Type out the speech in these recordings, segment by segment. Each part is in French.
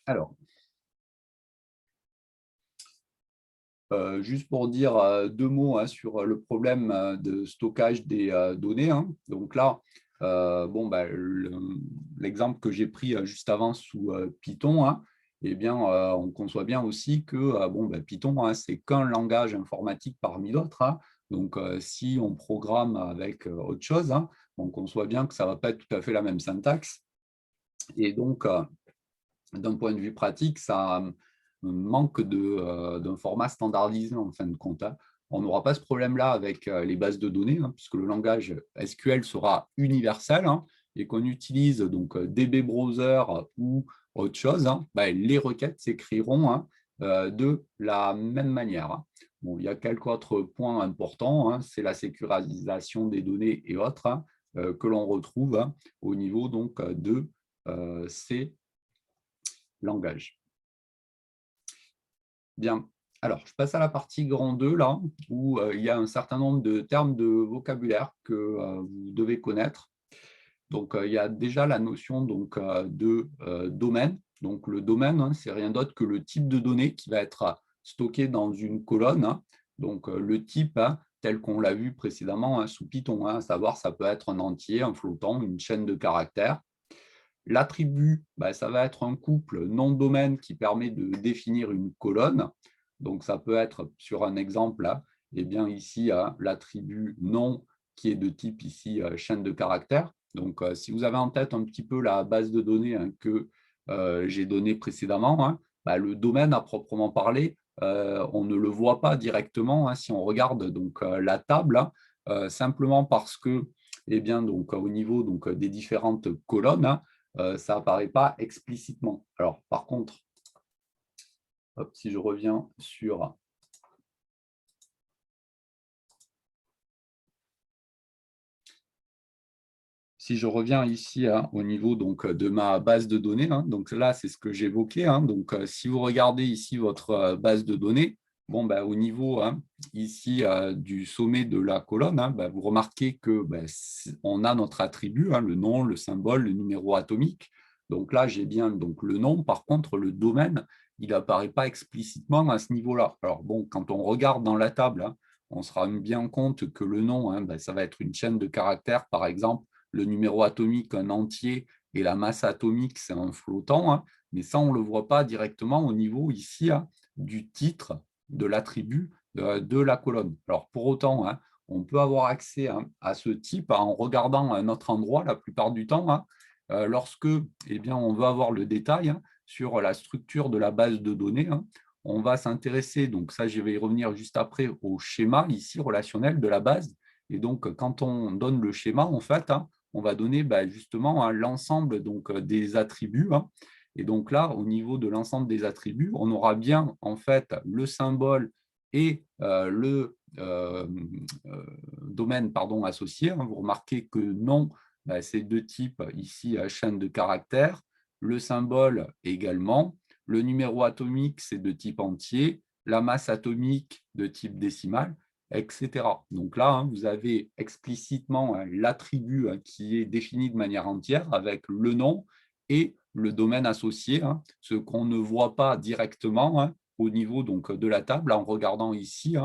Alors, juste pour dire deux mots sur le problème de stockage des données. Donc là, l'exemple que j'ai pris juste avant sous Python, eh bien, on conçoit bien aussi que Python, c'est qu'un langage informatique parmi d'autres. Donc, si on programme avec autre chose, on conçoit bien que ça ne va pas être tout à fait la même syntaxe. Et donc, d'un point de vue pratique, ça manque d'un format standardisé en fin de compte. On n'aura pas ce problème-là avec les bases de données, puisque le langage SQL sera universel et qu'on utilise donc DB Browser ou autre chose, les requêtes s'écriront de la même manière. Bon, il y a quelques autres points importants, c'est la sécurisation des données et autres que l'on retrouve au niveau donc, de ces langage. Bien, alors je passe à la partie grand 2, là, où il y a un certain nombre de termes de vocabulaire que vous devez connaître. Donc, il y a déjà la notion donc, de domaine. Donc, le domaine, c'est rien d'autre que le type de données qui va être stocké dans une colonne. Donc, le type, tel qu'on l'a vu précédemment sous Python, à savoir ça peut être un entier, un flottant, une chaîne de caractères. L'attribut, ça va être un couple nom-domaine qui permet de définir une colonne. Donc, ça peut être, sur un exemple, là, eh bien, ici, l'attribut nom qui est de type ici chaîne de caractères. Donc, si vous avez en tête un petit peu la base de données que j'ai donnée précédemment, le domaine à proprement parler, on ne le voit pas directement si on regarde donc, la table, simplement parce que, eh bien, donc, au niveau donc, des différentes colonnes, ça n'apparaît pas explicitement. Alors, par contre, hop, si je reviens sur... Si je reviens ici au niveau donc, de ma base de données, donc là, c'est ce que j'évoquais. Donc, si vous regardez ici votre base de données, au niveau ici du sommet de la colonne, vous remarquez que on a notre attribut, le nom, le symbole, le numéro atomique. Donc là, j'ai bien donc, le nom. Par contre, le domaine, il n'apparaît pas explicitement à ce niveau-là. Alors bon, quand on regarde dans la table, on se rend bien compte que le nom, ça va être une chaîne de caractères, par exemple, le numéro atomique un entier et la masse atomique, c'est un flottant, mais ça, on ne le voit pas directement au niveau ici du titre de l'attribut de la colonne. Alors, pour autant, on peut avoir accès à ce type en regardant un autre endroit la plupart du temps, lorsque eh bien, on veut avoir le détail sur la structure de la base de données. On va s'intéresser, donc ça, je vais y revenir juste après, au schéma ici relationnel de la base. Et donc, quand on donne le schéma, en fait, on va donner justement l'ensemble des attributs. Et donc là, au niveau de l'ensemble des attributs, on aura bien en fait le symbole et le domaine associé. Vous remarquez que nom, c'est de type ici chaîne de caractères, le symbole également, le numéro atomique, c'est de type entier, la masse atomique de type décimal, etc. Donc là, vous avez explicitement l'attribut qui est défini de manière entière avec le nom et le domaine associé, ce qu'on ne voit pas directement au niveau donc, de la table en regardant ici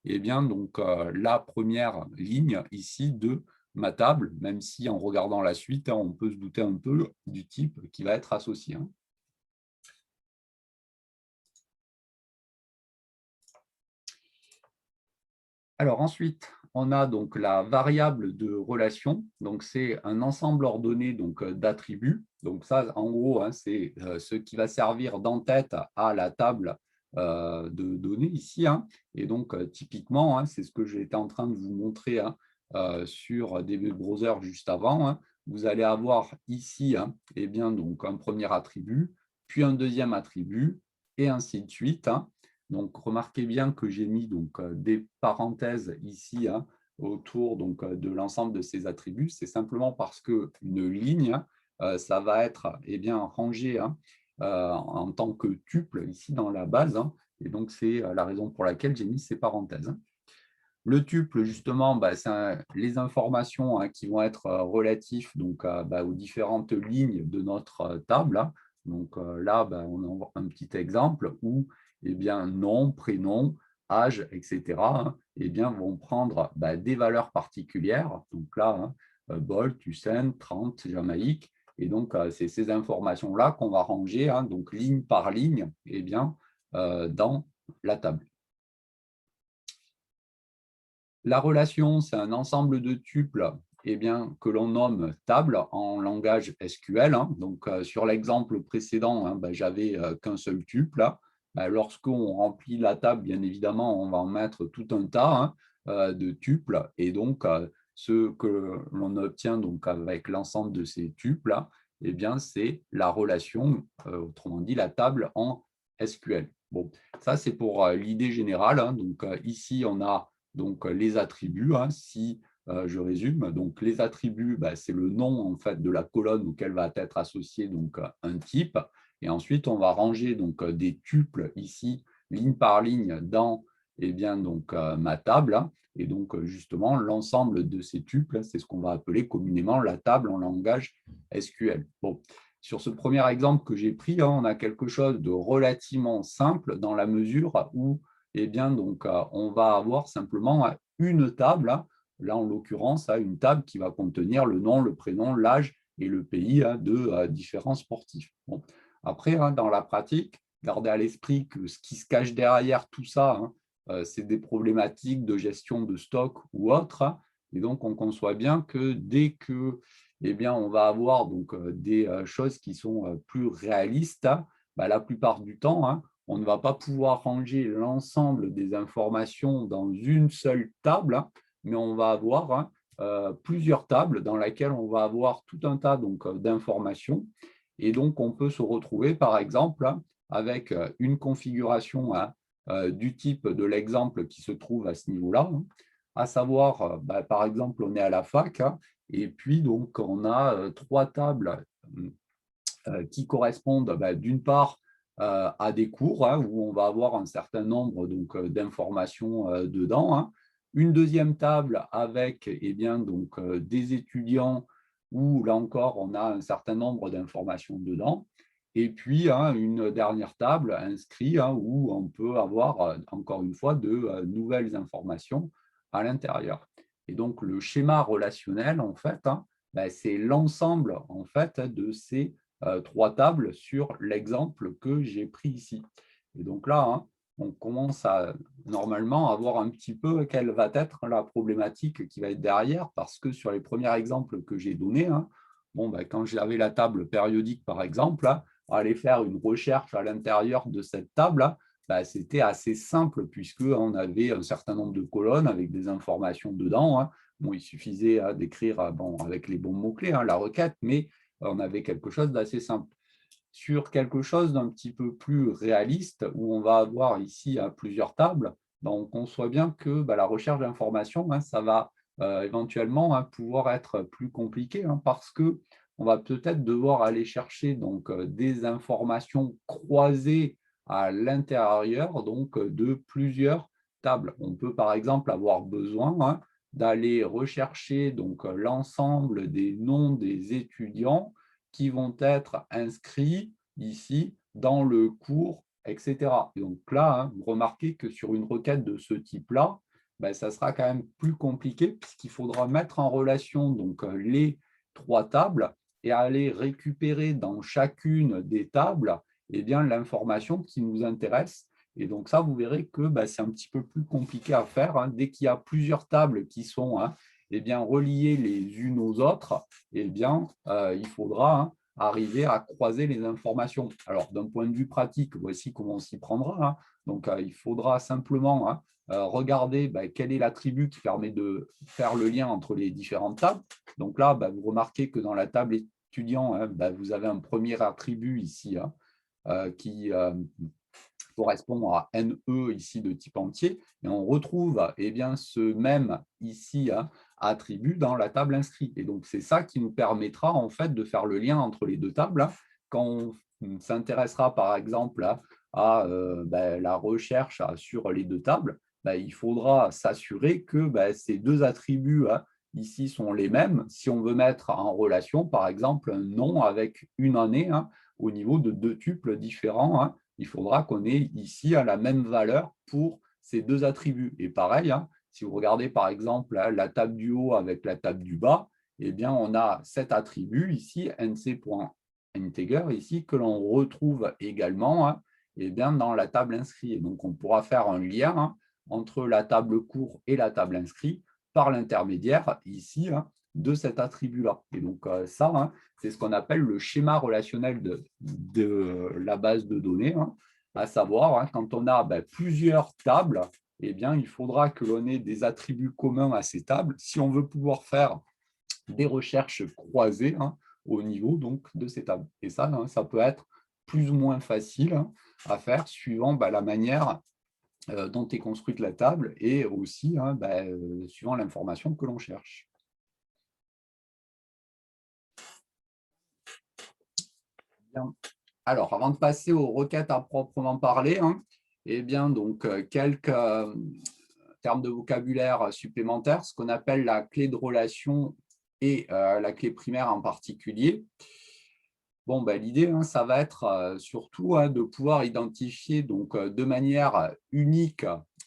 eh bien, donc, la première ligne ici de ma table, même si en regardant la suite, on peut se douter un peu du type qui va être associé. Alors ensuite, on a donc la variable de relation. Donc c'est un ensemble ordonné d'attributs. Donc ça, en gros, c'est ce qui va servir d'entête à la table de données ici. Et donc typiquement, c'est ce que j'étais en train de vous montrer sur DB Browser juste avant. Vous allez avoir ici eh bien, donc, un premier attribut, puis un deuxième attribut, et ainsi de suite. Donc, remarquez bien que j'ai mis donc, des parenthèses ici autour donc, de l'ensemble de ces attributs. C'est simplement parce qu'une ligne, ça va être eh bien, rangé en tant que tuple ici dans la base. Et donc, c'est la raison pour laquelle j'ai mis ces parenthèses. Le tuple, justement, c'est les informations qui vont être relatives donc, aux différentes lignes de notre table. Donc là, on a un petit exemple où eh bien, nom, prénom, âge, etc., eh bien, vont prendre des valeurs particulières. Donc là, Bolt, Hussein, 30, Jamaïque. Et donc, c'est ces informations-là qu'on va ranger, donc ligne par ligne, eh bien, dans la table. La relation, c'est un ensemble de tuples eh bien, que l'on nomme table en langage SQL. Donc, sur l'exemple précédent, j'avais qu'un seul tuple. Lorsqu'on remplit la table, bien évidemment, on va en mettre tout un tas de tuples. Et donc, ce que l'on obtient donc, avec l'ensemble de ces tuples, eh bien, c'est la relation, autrement dit, la table en SQL. Bon, ça, c'est pour l'idée générale. Donc, ici, on a donc les attributs, si je résume, donc les attributs, c'est le nom en fait de la colonne auquel va être associé donc un type, et ensuite on va ranger donc des tuples ici ligne par ligne dans eh bien, donc, ma table, et donc justement l'ensemble de ces tuples, c'est ce qu'on va appeler communément la table en langage SQL. Bon, sur ce premier exemple que j'ai pris, on a quelque chose de relativement simple dans la mesure où eh bien, donc, on va avoir simplement une table, là en l'occurrence, une table qui va contenir le nom, le prénom, l'âge et le pays de différents sportifs. Bon. Après, dans la pratique, gardez à l'esprit que ce qui se cache derrière tout ça, c'est des problématiques de gestion de stock ou autres. Et donc, on conçoit bien que dès que eh bien, on va avoir donc, des choses qui sont plus réalistes, la plupart du temps, on ne va pas pouvoir ranger l'ensemble des informations dans une seule table, mais on va avoir plusieurs tables dans lesquelles on va avoir tout un tas d'informations. Et donc, on peut se retrouver, par exemple, avec une configuration du type de l'exemple qui se trouve à ce niveau-là, à savoir, par exemple, on est à la fac, et puis donc on a trois tables qui correspondent d'une part à des cours où on va avoir un certain nombre d'informations dedans. Une deuxième table avec bien, donc, des étudiants où là encore on a un certain nombre d'informations dedans. Et puis une dernière table inscrite où on peut avoir encore une fois de nouvelles informations à l'intérieur. Et donc le schéma relationnel, en fait, c'est l'ensemble en fait de ces trois tables sur l'exemple que j'ai pris ici. Et donc là, on commence à normalement avoir un petit peu quelle va être la problématique qui va être derrière, parce que sur les premiers exemples que j'ai donnés, quand j'avais la table périodique, par exemple, aller faire une recherche à l'intérieur de cette table, c'était assez simple puisqu'on avait un certain nombre de colonnes avec des informations dedans. Bon, il suffisait d'écrire avec les bons mots-clés la requête, mais on avait quelque chose d'assez simple. Sur quelque chose d'un petit peu plus réaliste, où on va avoir ici plusieurs tables, on conçoit bien que la recherche d'informations, ça va éventuellement pouvoir être plus compliqué parce que on va peut-être devoir aller chercher donc, des informations croisées à l'intérieur donc, de plusieurs tables. On peut par exemple avoir besoin d'aller rechercher donc l'ensemble des noms des étudiants qui vont être inscrits ici dans le cours, etc. Et donc là, vous remarquez que sur une requête de ce type-là, ça sera quand même plus compliqué puisqu'il faudra mettre en relation donc, les trois tables et aller récupérer dans chacune des tables l'information qui nous intéresse. Et donc ça, vous verrez que c'est un petit peu plus compliqué à faire. Dès qu'il y a plusieurs tables qui sont reliées les unes aux autres, il faudra arriver à croiser les informations. Alors, d'un point de vue pratique, voici comment on s'y prendra. Donc, il faudra simplement regarder quel est l'attribut qui permet de faire le lien entre les différentes tables. Donc là, vous remarquez que dans la table étudiant, vous avez un premier attribut ici qui correspond à NE ici de type entier, et on retrouve ce même ici attribut dans la table inscrite. Et donc, c'est ça qui nous permettra en fait de faire le lien entre les deux tables. Quand on s'intéressera par exemple à la recherche sur les deux tables, il faudra s'assurer que ces deux attributs ici sont les mêmes. Si on veut mettre en relation, par exemple, un nom avec une année au niveau de deux tuples différents, il faudra qu'on ait ici la même valeur pour ces deux attributs. Et pareil, si vous regardez par exemple la table du haut avec la table du bas, eh bien, on a cet attribut ici, nc.integer, ici, que l'on retrouve également eh bien, dans la table inscrite. Donc, on pourra faire un lien entre la table cours et la table inscrite par l'intermédiaire ici de cet attribut-là. Et donc, ça, c'est ce qu'on appelle le schéma relationnel de la base de données, à savoir, quand on a plusieurs tables, eh bien, il faudra que l'on ait des attributs communs à ces tables si on veut pouvoir faire des recherches croisées au niveau donc, de ces tables. Et ça, ça peut être plus ou moins facile à faire suivant la manière dont est construite la table et aussi suivant l'information que l'on cherche. Bien. Alors, avant de passer aux requêtes à proprement parler, eh bien, donc, quelques termes de vocabulaire supplémentaires, ce qu'on appelle la clé de relation et la clé primaire en particulier. Bon, l'idée, ça va être surtout de pouvoir identifier donc, de manière unique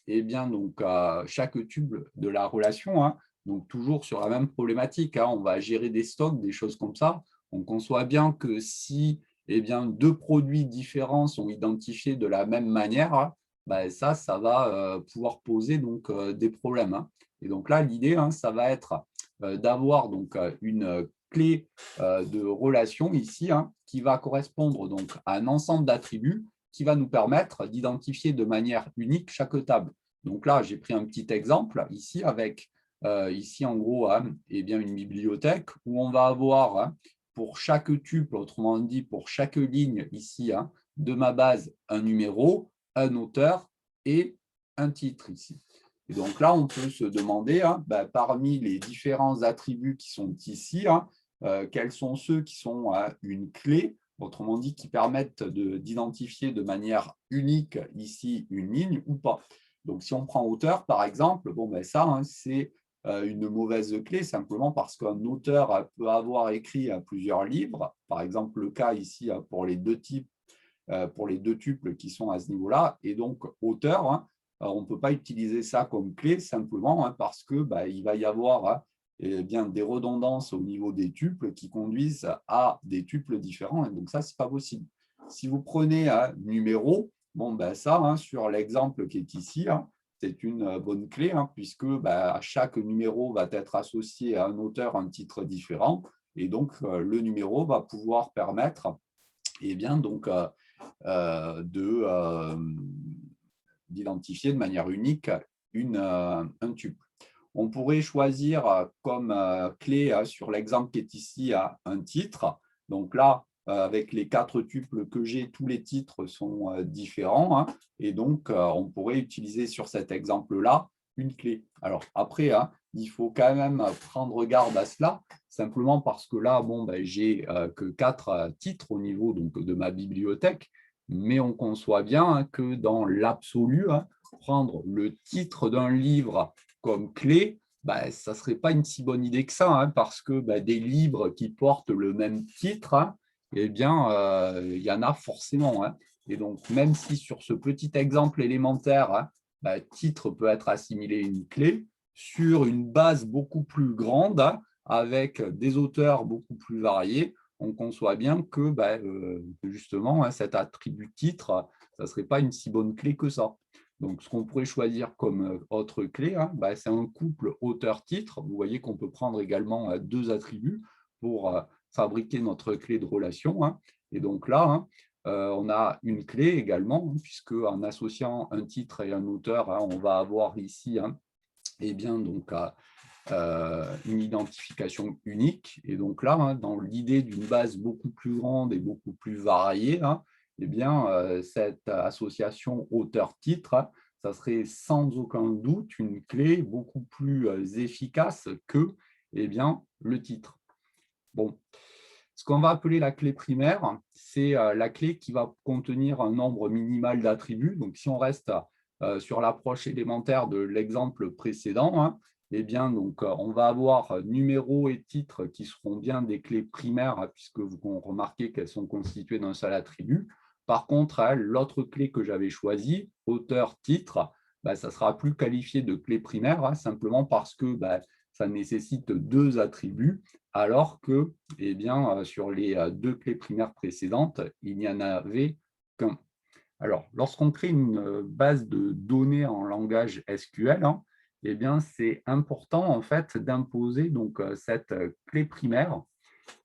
eh bien, donc, chaque tuple de la relation, donc toujours sur la même problématique. On va gérer des stocks, des choses comme ça. On conçoit bien que si eh bien, deux produits différents sont identifiés de la même manière, ça va pouvoir poser donc, des problèmes. Et donc là, l'idée, ça va être d'avoir donc une clé de relation ici qui va correspondre donc à un ensemble d'attributs qui va nous permettre d'identifier de manière unique chaque table. Donc là, j'ai pris un petit exemple ici avec ici en gros eh bien, une bibliothèque où on va avoir pour chaque tuple, autrement dit pour chaque ligne ici de ma base, un numéro, un auteur et un titre ici. Et donc là, on peut se demander, parmi les différents attributs qui sont ici, quels sont ceux qui sont une clé, autrement dit, qui permettent d'identifier de manière unique ici une ligne ou pas. Donc, si on prend auteur, par exemple, ça, c'est une mauvaise clé, simplement parce qu'un auteur peut avoir écrit plusieurs livres, par exemple le cas ici pour les deux types, pour les deux tuples qui sont à ce niveau-là, et donc auteur, on ne peut pas utiliser ça comme clé simplement parce que il va y avoir eh bien, des redondances au niveau des tuples qui conduisent à des tuples différents, et donc ça, ce n'est pas possible. Si vous prenez un numéro, ça, sur l'exemple qui est ici, c'est une bonne clé, puisque chaque numéro va être associé à un auteur, un titre différent, et donc le numéro va pouvoir permettre eh bien, donc, d'identifier de manière unique un tuple. On pourrait choisir comme clé sur l'exemple qui est ici un titre. Donc là, avec les 4 tuples que j'ai, tous les titres sont différents. Et donc, on pourrait utiliser sur cet exemple-là une clé. Alors après, il faut quand même prendre garde à cela, simplement parce que là, j'ai que 4 titres au niveau donc, de ma bibliothèque, mais on conçoit bien que dans l'absolu, prendre le titre d'un livre comme clé, ça ne serait pas une si bonne idée que ça, parce que des livres qui portent le même titre, eh bien, il y en a forcément. Et donc, même si sur ce petit exemple élémentaire, titre peut être assimilé à une clé, sur une base beaucoup plus grande, avec des auteurs beaucoup plus variés, on conçoit bien que justement, cet attribut titre, ça ne serait pas une si bonne clé que ça. Donc, ce qu'on pourrait choisir comme autre clé, c'est un couple auteur-titre. Vous voyez qu'on peut prendre également 2 attributs pour fabriquer notre clé de relation. Et donc là, on a une clé également, puisque en associant un titre et un auteur, on va avoir ici eh bien, donc, une identification unique. Et donc là, dans l'idée d'une base beaucoup plus grande et beaucoup plus variée, eh bien, cette association auteur-titre, ça serait sans aucun doute une clé beaucoup plus efficace que eh bien, le titre. Bon. Ce qu'on va appeler la clé primaire, c'est la clé qui va contenir un nombre minimal d'attributs. Donc, si on reste sur l'approche élémentaire de l'exemple précédent, eh bien, donc, on va avoir numéro et titre qui seront bien des clés primaires, hein, puisque vous remarquez qu'elles sont constituées d'un seul attribut. Par contre, hein, l'autre clé que j'avais choisie, auteur, titre, bah, ça ne sera plus qualifié de clé primaire, hein, simplement parce que bah, ça nécessite deux attributs, alors que eh bien, sur les deux clés primaires précédentes, il n'y en avait qu'un. Alors, lorsqu'on crée une base de données en langage SQL, hein, eh bien, c'est important en fait d'imposer donc cette clé primaire.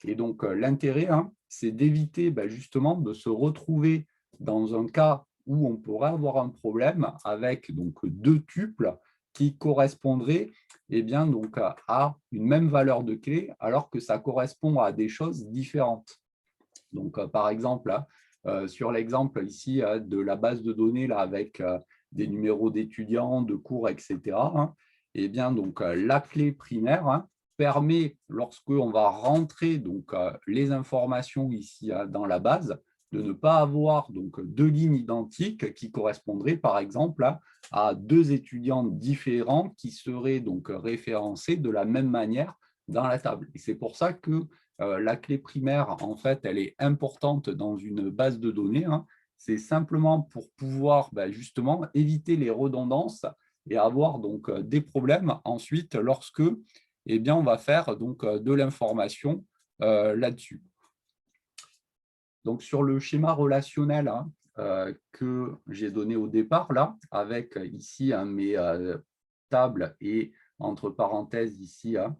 Et donc, l'intérêt, hein, c'est d'éviter bah, justement de se retrouver dans un cas où on pourrait avoir un problème avec donc deux tuples qui correspondraient eh bien, donc, à une même valeur de clé alors que ça correspond à des choses différentes. Donc, par exemple, là, sur l'exemple ici de la base de données là, avec des numéros d'étudiants, de cours, etc., hein, eh bien, donc, la clé primaire hein, permet, lorsqu'on va rentrer donc, les informations ici dans la base, de ne pas avoir donc, deux lignes identiques qui correspondraient, par exemple, à deux étudiants différents qui seraient donc référencés de la même manière dans la table. Et c'est pour ça que la clé primaire, en fait, elle est importante dans une base de données. Hein. C'est simplement pour pouvoir justement éviter les redondances et avoir donc des problèmes ensuite lorsque eh bien, on va faire donc, de l'information là-dessus. Donc, sur le schéma relationnel hein, que j'ai donné au départ, là, avec ici hein, mes tables et entre parenthèses ici hein,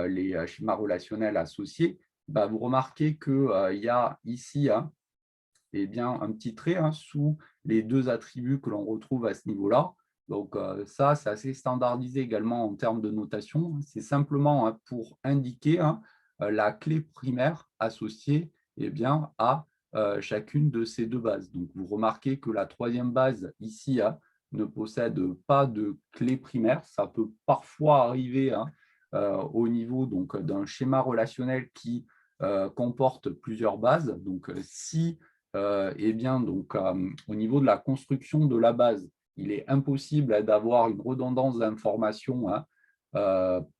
les schémas relationnels associés, bah, vous remarquez qu'il y a ici hein, eh bien, un petit trait hein, sous les deux attributs que l'on retrouve à ce niveau-là. Donc, ça, c'est assez standardisé également en termes de notation. C'est simplement hein, pour indiquer hein, la clé primaire associée eh bien, à chacune de ces deux bases. Donc, vous remarquez que la troisième base ici hein, ne possède pas de clé primaire. Ça peut parfois arriver hein, au niveau d'un schéma relationnel qui comporte plusieurs bases. Donc, si eh bien, donc, au niveau de la construction de la base, il est impossible d'avoir une redondance d'informations hein,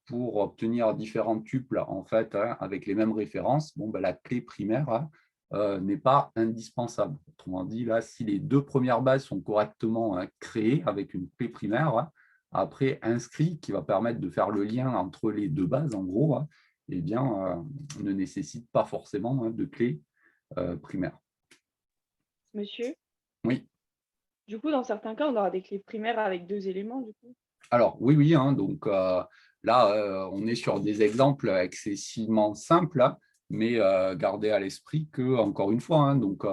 pour obtenir différents tuples en fait, hein, avec les mêmes références. Bon, ben, la clé primaire hein, n'est pas indispensable. Autrement dit, là, si les deux premières bases sont correctement hein, créées avec une clé primaire, hein, après inscrit, qui va permettre de faire le lien entre les deux bases, en gros, hein, eh bien, ne nécessite pas forcément hein, de clé primaire. Monsieur? Oui. Du coup, dans certains cas, on aura des clés primaires avec 2 éléments, du coup? Alors, oui, oui, hein, donc là, on est sur des exemples excessivement simples, hein, mais gardez à l'esprit que, encore une fois, hein, donc,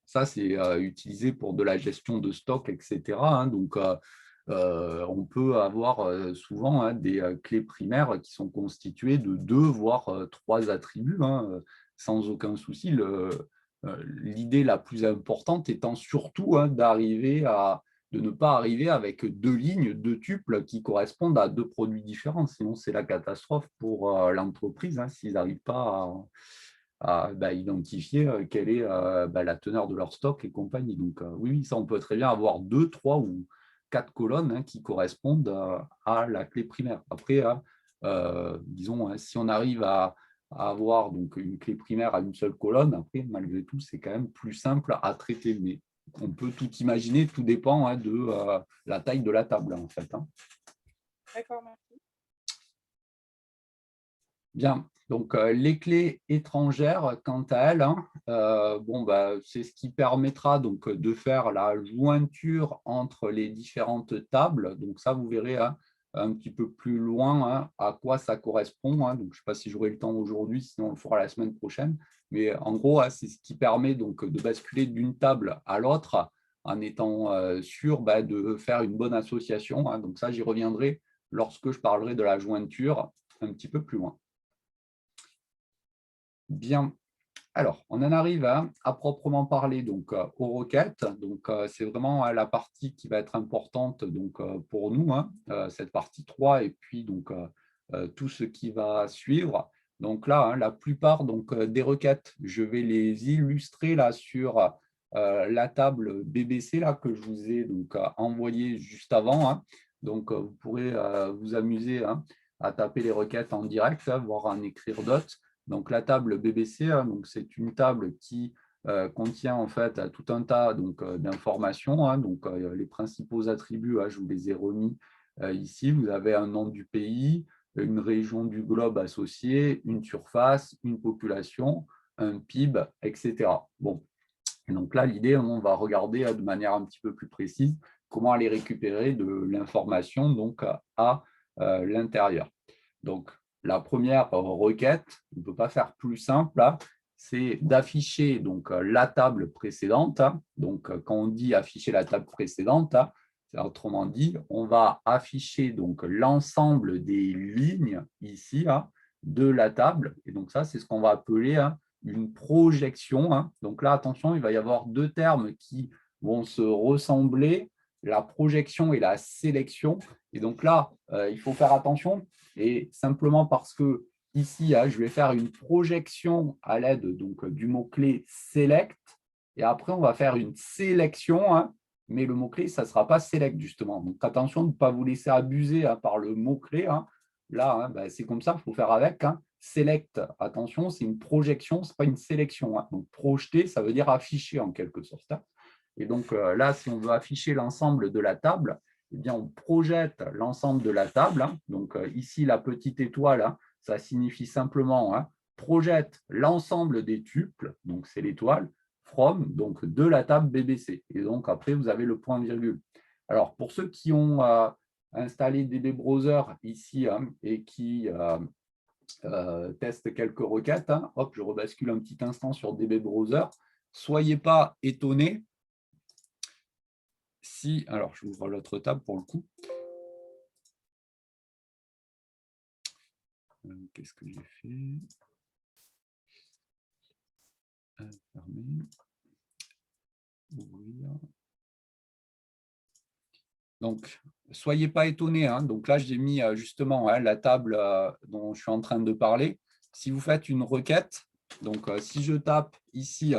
ça, c'est utilisé pour de la gestion de stock, etc. Hein, donc, on peut avoir souvent hein, des clés primaires qui sont constituées de deux, voire trois attributs, hein, sans aucun souci. L'idée la plus importante étant surtout hein, de ne pas arriver avec deux lignes, deux tuples qui correspondent à deux produits différents. Sinon, c'est la catastrophe pour l'entreprise hein, s'ils n'arrivent pas à identifier quelle est la teneur de leur stock et compagnie. Donc, oui, ça, on peut très bien avoir deux, trois ou quatre colonnes hein, qui correspondent à la clé primaire. Après, disons, hein, si on arrive à avoir donc, une clé primaire à une seule colonne, après, malgré tout, c'est quand même plus simple à traiter. Mais on peut tout imaginer, tout dépend hein, de la taille de la table, en fait. Hein. D'accord, merci. Bien, donc les clés étrangères, quant à elles, hein, bon, bah, c'est ce qui permettra donc, de faire la jointure entre les différentes tables. Donc ça, vous verrez hein, un petit peu plus loin hein, à quoi ça correspond. Hein. Donc, je ne sais pas si j'aurai le temps aujourd'hui, sinon on le fera la semaine prochaine. Mais en gros, hein, c'est ce qui permet donc, de basculer d'une table à l'autre en étant sûr bah, de faire une bonne association. Hein. Donc ça, j'y reviendrai lorsque je parlerai de la jointure un petit peu plus loin. Bien, alors on en arrive à proprement parler donc, aux requêtes. Donc, c'est vraiment la partie qui va être importante donc, pour nous, hein, cette partie 3 et puis donc, tout ce qui va suivre. Donc là, hein, la plupart donc, des requêtes, je vais les illustrer là, sur la table BBC là, que je vous ai donc, envoyée juste avant. Hein. Donc, vous pourrez vous amuser à taper les requêtes en direct, voire en écrire d'autres. Donc, la table BBC, c'est une table qui contient en fait tout un tas d'informations. Donc, les principaux attributs, je vous les ai remis ici. Vous avez un nom du pays, une région du globe associée, une surface, une population, un PIB, etc. Bon, et donc là, l'idée, on va regarder de manière un petit peu plus précise comment aller récupérer de l'information à l'intérieur. Donc, la première requête, on ne peut pas faire plus simple, c'est d'afficher la table précédente. Donc, quand on dit afficher la table précédente, autrement dit, on va afficher l'ensemble des lignes ici de la table. Et donc, ça, c'est ce qu'on va appeler une projection. Donc là, attention, il va y avoir deux termes qui vont se ressembler, la projection et la sélection. Et donc là, il faut faire attention. Et simplement parce que ici, je vais faire une projection à l'aide du mot-clé select. Et après, on va faire une sélection. Mais le mot-clé, ça ne sera pas select, justement. Donc, attention de ne pas vous laisser abuser par le mot-clé. Là, c'est comme ça, il faut faire avec. Select, attention, c'est une projection, ce n'est pas une sélection. Donc, projeter, ça veut dire afficher en quelque sorte. Et donc, là, si on veut afficher l'ensemble de la table, eh bien, on projette l'ensemble de la table. Donc, ici, la petite étoile, ça signifie simplement projette l'ensemble des tuples, donc c'est l'étoile, from, donc de la table BBC. Et donc, après, vous avez le point virgule. Alors, pour ceux qui ont installé DB Browser ici et qui testent quelques requêtes, hop, je rebascule un petit instant sur DB Browser. Soyez pas étonnés si, alors je ouvre l'autre table pour le coup. Qu'est-ce que j'ai fait? Fermer. Ouvrir. Donc, soyez pas étonnés. Donc là, j'ai mis justement la table dont je suis en train de parler. Si vous faites une requête, donc si je tape ici,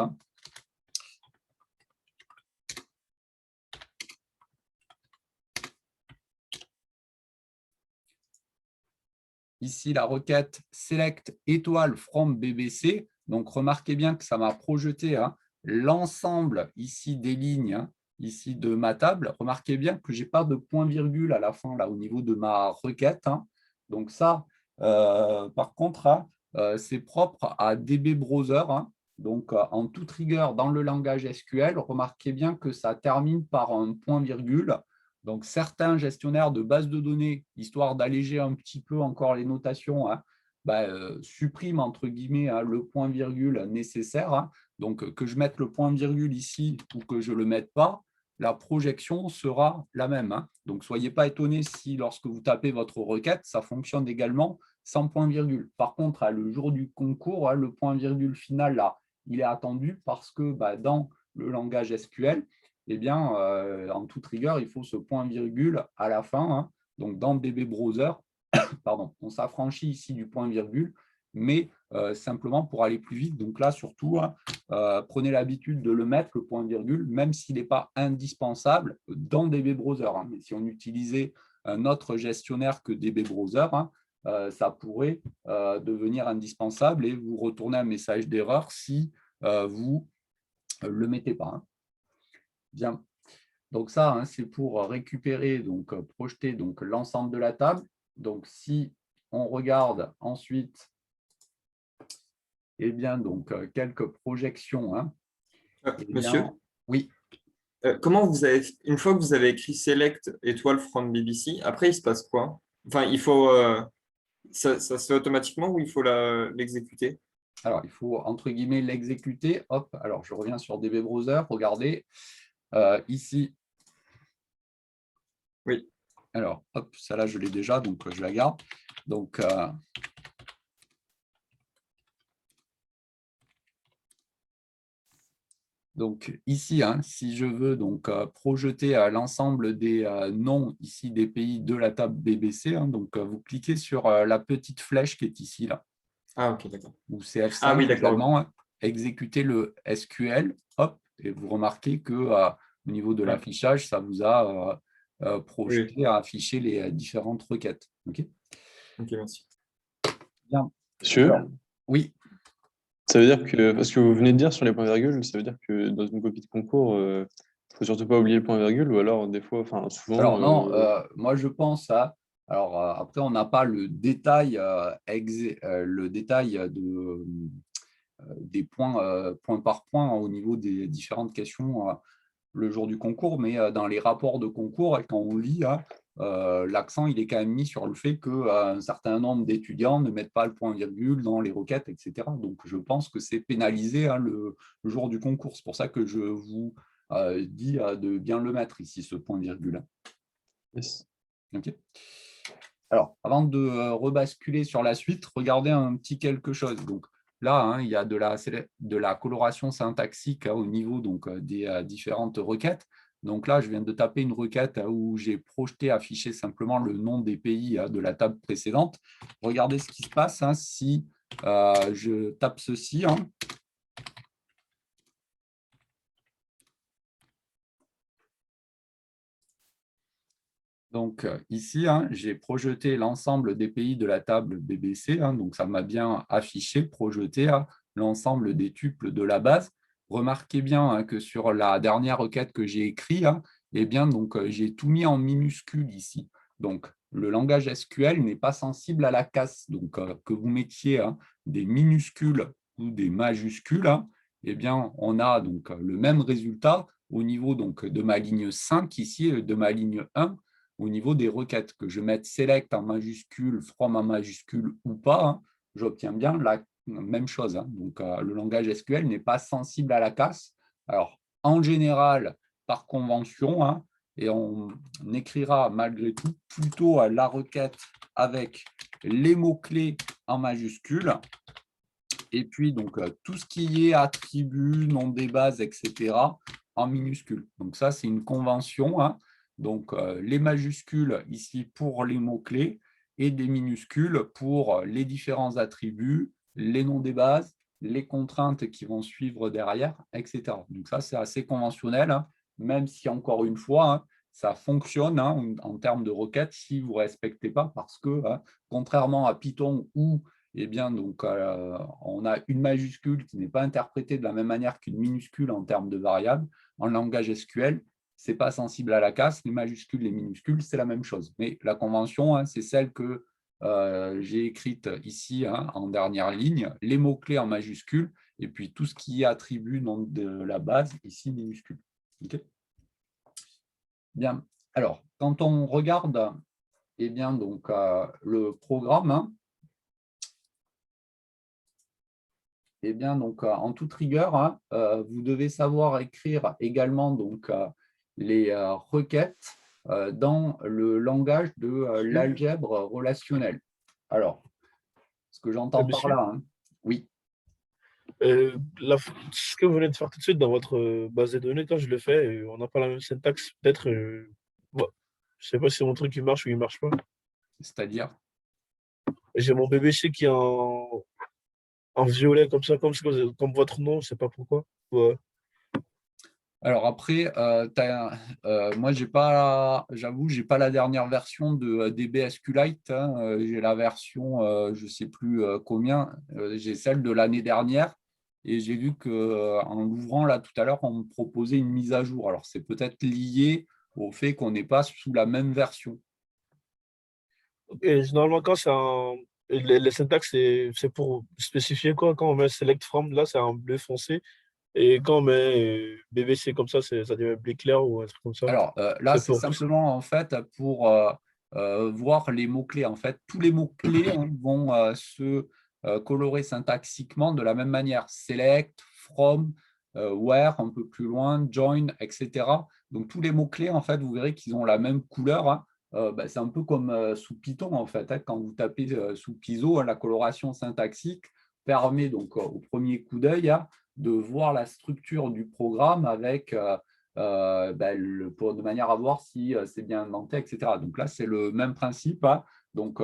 ici la requête select étoile from BBC, donc remarquez bien que ça m'a projeté l'ensemble ici des lignes ici de ma table. Remarquez bien que je n'ai pas de point-virgule à la fin là au niveau de ma requête. Donc ça, par contre, c'est propre à DB Browser. Donc en toute rigueur, dans le langage SQL, remarquez bien que ça termine par un point-virgule. Donc certains gestionnaires de bases de données, histoire d'alléger un petit peu encore les notations, suppriment entre guillemets le point-virgule nécessaire. Donc, que je mette le point-virgule ici ou que je ne le mette pas, la projection sera la même. Donc, soyez pas étonnés si lorsque vous tapez votre requête, ça fonctionne également sans point-virgule. Par contre, le jour du concours, le point-virgule final, là, il est attendu parce que dans le langage SQL, eh bien, en toute rigueur, il faut ce point-virgule à la fin. Donc, dans DB Browser, pardon, on s'affranchit ici du point-virgule, mais simplement pour aller plus vite. Donc là, surtout, prenez l'habitude de le mettre, le point-virgule, même s'il n'est pas indispensable dans DB Browser. Mais si on utilisait un autre gestionnaire que DB Browser, ça pourrait devenir indispensable et vous retournez un message d'erreur si vous ne le mettez pas. Bien. Donc ça, c'est pour récupérer, projeter l'ensemble de la table. Donc si on regarde ensuite, eh bien, quelques projections. Monsieur, oui. Comment vous avez, une fois que vous avez écrit select étoile from BBC, après il se passe quoi? Enfin, il faut ça se fait automatiquement ou il faut l'exécuter? Alors, il faut entre guillemets l'exécuter. Hop, alors je reviens sur DB Browser. Regardez ici. Oui. Alors, hop, ça là je l'ai déjà, donc je la garde. Donc Donc ici, si je veux projeter l'ensemble des noms ici des pays de la table BBC, vous cliquez sur la petite flèche qui est ici là. Ah ok, d'accord. Ou c'est F5 ah, oui, également, exécuter le SQL, hop, et vous remarquez que au niveau de l'affichage, ça vous a projeter, afficher les différentes requêtes. OK. Ok, merci. Bien. Monsieur, Alors, oui. ça veut dire que, parce que vous venez de dire sur les points-virgules, ça veut dire que dans une copie de concours, faut surtout pas oublier le point-virgule, ou alors des fois, enfin souvent. Alors non, moi je pense à. Alors après, on n'a pas le détail, des points, point par point au niveau des différentes questions le jour du concours, mais dans les rapports de concours, quand on lit, l'accent il est quand même mis sur le fait qu'un certain nombre d'étudiants ne mettent pas le point-virgule dans les requêtes, etc. Donc je pense que c'est pénalisé le jour du concours. C'est pour ça que je vous dis de bien le mettre ici, ce point-virgule. Yes. OK. Alors, avant de rebasculer sur la suite, regardez un petit quelque chose. Donc là, il y a de la coloration syntaxique au niveau donc, des différentes requêtes. Donc là, je viens de taper une requête où j'ai projeté, affiché simplement le nom des pays de la table précédente. Regardez ce qui se passe si je tape ceci. Donc ici, j'ai projeté l'ensemble des pays de la table BBC, donc ça m'a bien affiché, projeté l'ensemble des tuples de la base. Remarquez bien que sur la dernière requête que j'ai écrite, eh bien, donc, j'ai tout mis en minuscules ici. Donc, le langage SQL n'est pas sensible à la casse. Donc, que vous mettiez des minuscules ou des majuscules, eh bien, on a donc le même résultat au niveau donc, de ma ligne 5 ici et de ma ligne 1 au niveau des requêtes. Que je mette select en majuscule, from en majuscule ou pas, j'obtiens bien la même chose. Donc, le langage SQL n'est pas sensible à la casse. Alors, en général, par convention, et on écrira malgré tout plutôt la requête avec les mots-clés en majuscule. Et puis, donc, tout ce qui est attribut, nom des bases, etc., en minuscule. Donc, ça, c'est une convention. Donc, les majuscules ici pour les mots-clés et des minuscules pour les différents attributs, les noms des bases, les contraintes qui vont suivre derrière, etc. Donc, ça, c'est assez conventionnel, même si, encore une fois, ça fonctionne en termes de requête si vous ne respectez pas, parce que, contrairement à Python où eh bien, donc, on a une majuscule qui n'est pas interprétée de la même manière qu'une minuscule en termes de variable. En langage SQL, ce n'est pas sensible à la casse. Les majuscules, les minuscules, c'est la même chose. Mais la convention, c'est celle que j'ai écrite ici en dernière ligne, les mots-clés en majuscules, et puis tout ce qui est attribut de la base, ici minuscule. Okay. Bien. Alors, quand on regarde eh bien, donc, le programme, eh bien, donc, en toute rigueur, vous devez savoir écrire également donc, les requêtes dans le langage de l'algèbre relationnelle. Alors, ce que j'entends par Monsieur, là, oui. ce que vous venez de faire tout de suite dans votre base de données, quand je le fais, on n'a pas la même syntaxe. Peut-être, bon, je sais pas si mon truc il marche ou il marche pas. C'est-à-dire, J'ai mon BBC qui est en violet comme ça, comme votre nom, je sais pas pourquoi. Ouais. alors après, moi, j'avoue, j'ai pas la dernière version de DB SQLite. J'ai la version, je ne sais plus combien, j'ai celle de l'année dernière. Et j'ai vu qu'en l'ouvrant là tout à l'heure, on me proposait une mise à jour. Alors, c'est peut-être lié au fait qu'on n'est pas sous la même version. Et généralement, quand les syntaxes, c'est pour spécifier quoi? Quand on met select from, là, c'est en bleu foncé. Et quand on met BBC comme ça, ça devient bleu clair ou un truc comme ça. Alors là, C'est c'est pour. simplement en fait pour voir les mots-clés. En fait, tous les mots-clés vont se colorer syntaxiquement de la même manière. Select, from, where, un peu plus loin, join, etc. Donc tous les mots-clés, en fait, vous verrez qu'ils ont la même couleur. C'est un peu comme sous Python, en fait. Quand vous tapez sous Piso, la coloration syntaxique permet donc au premier coup d'œil de voir la structure du programme avec de manière à voir si c'est bien indenté, etc. Donc là, c'est le même principe. Donc,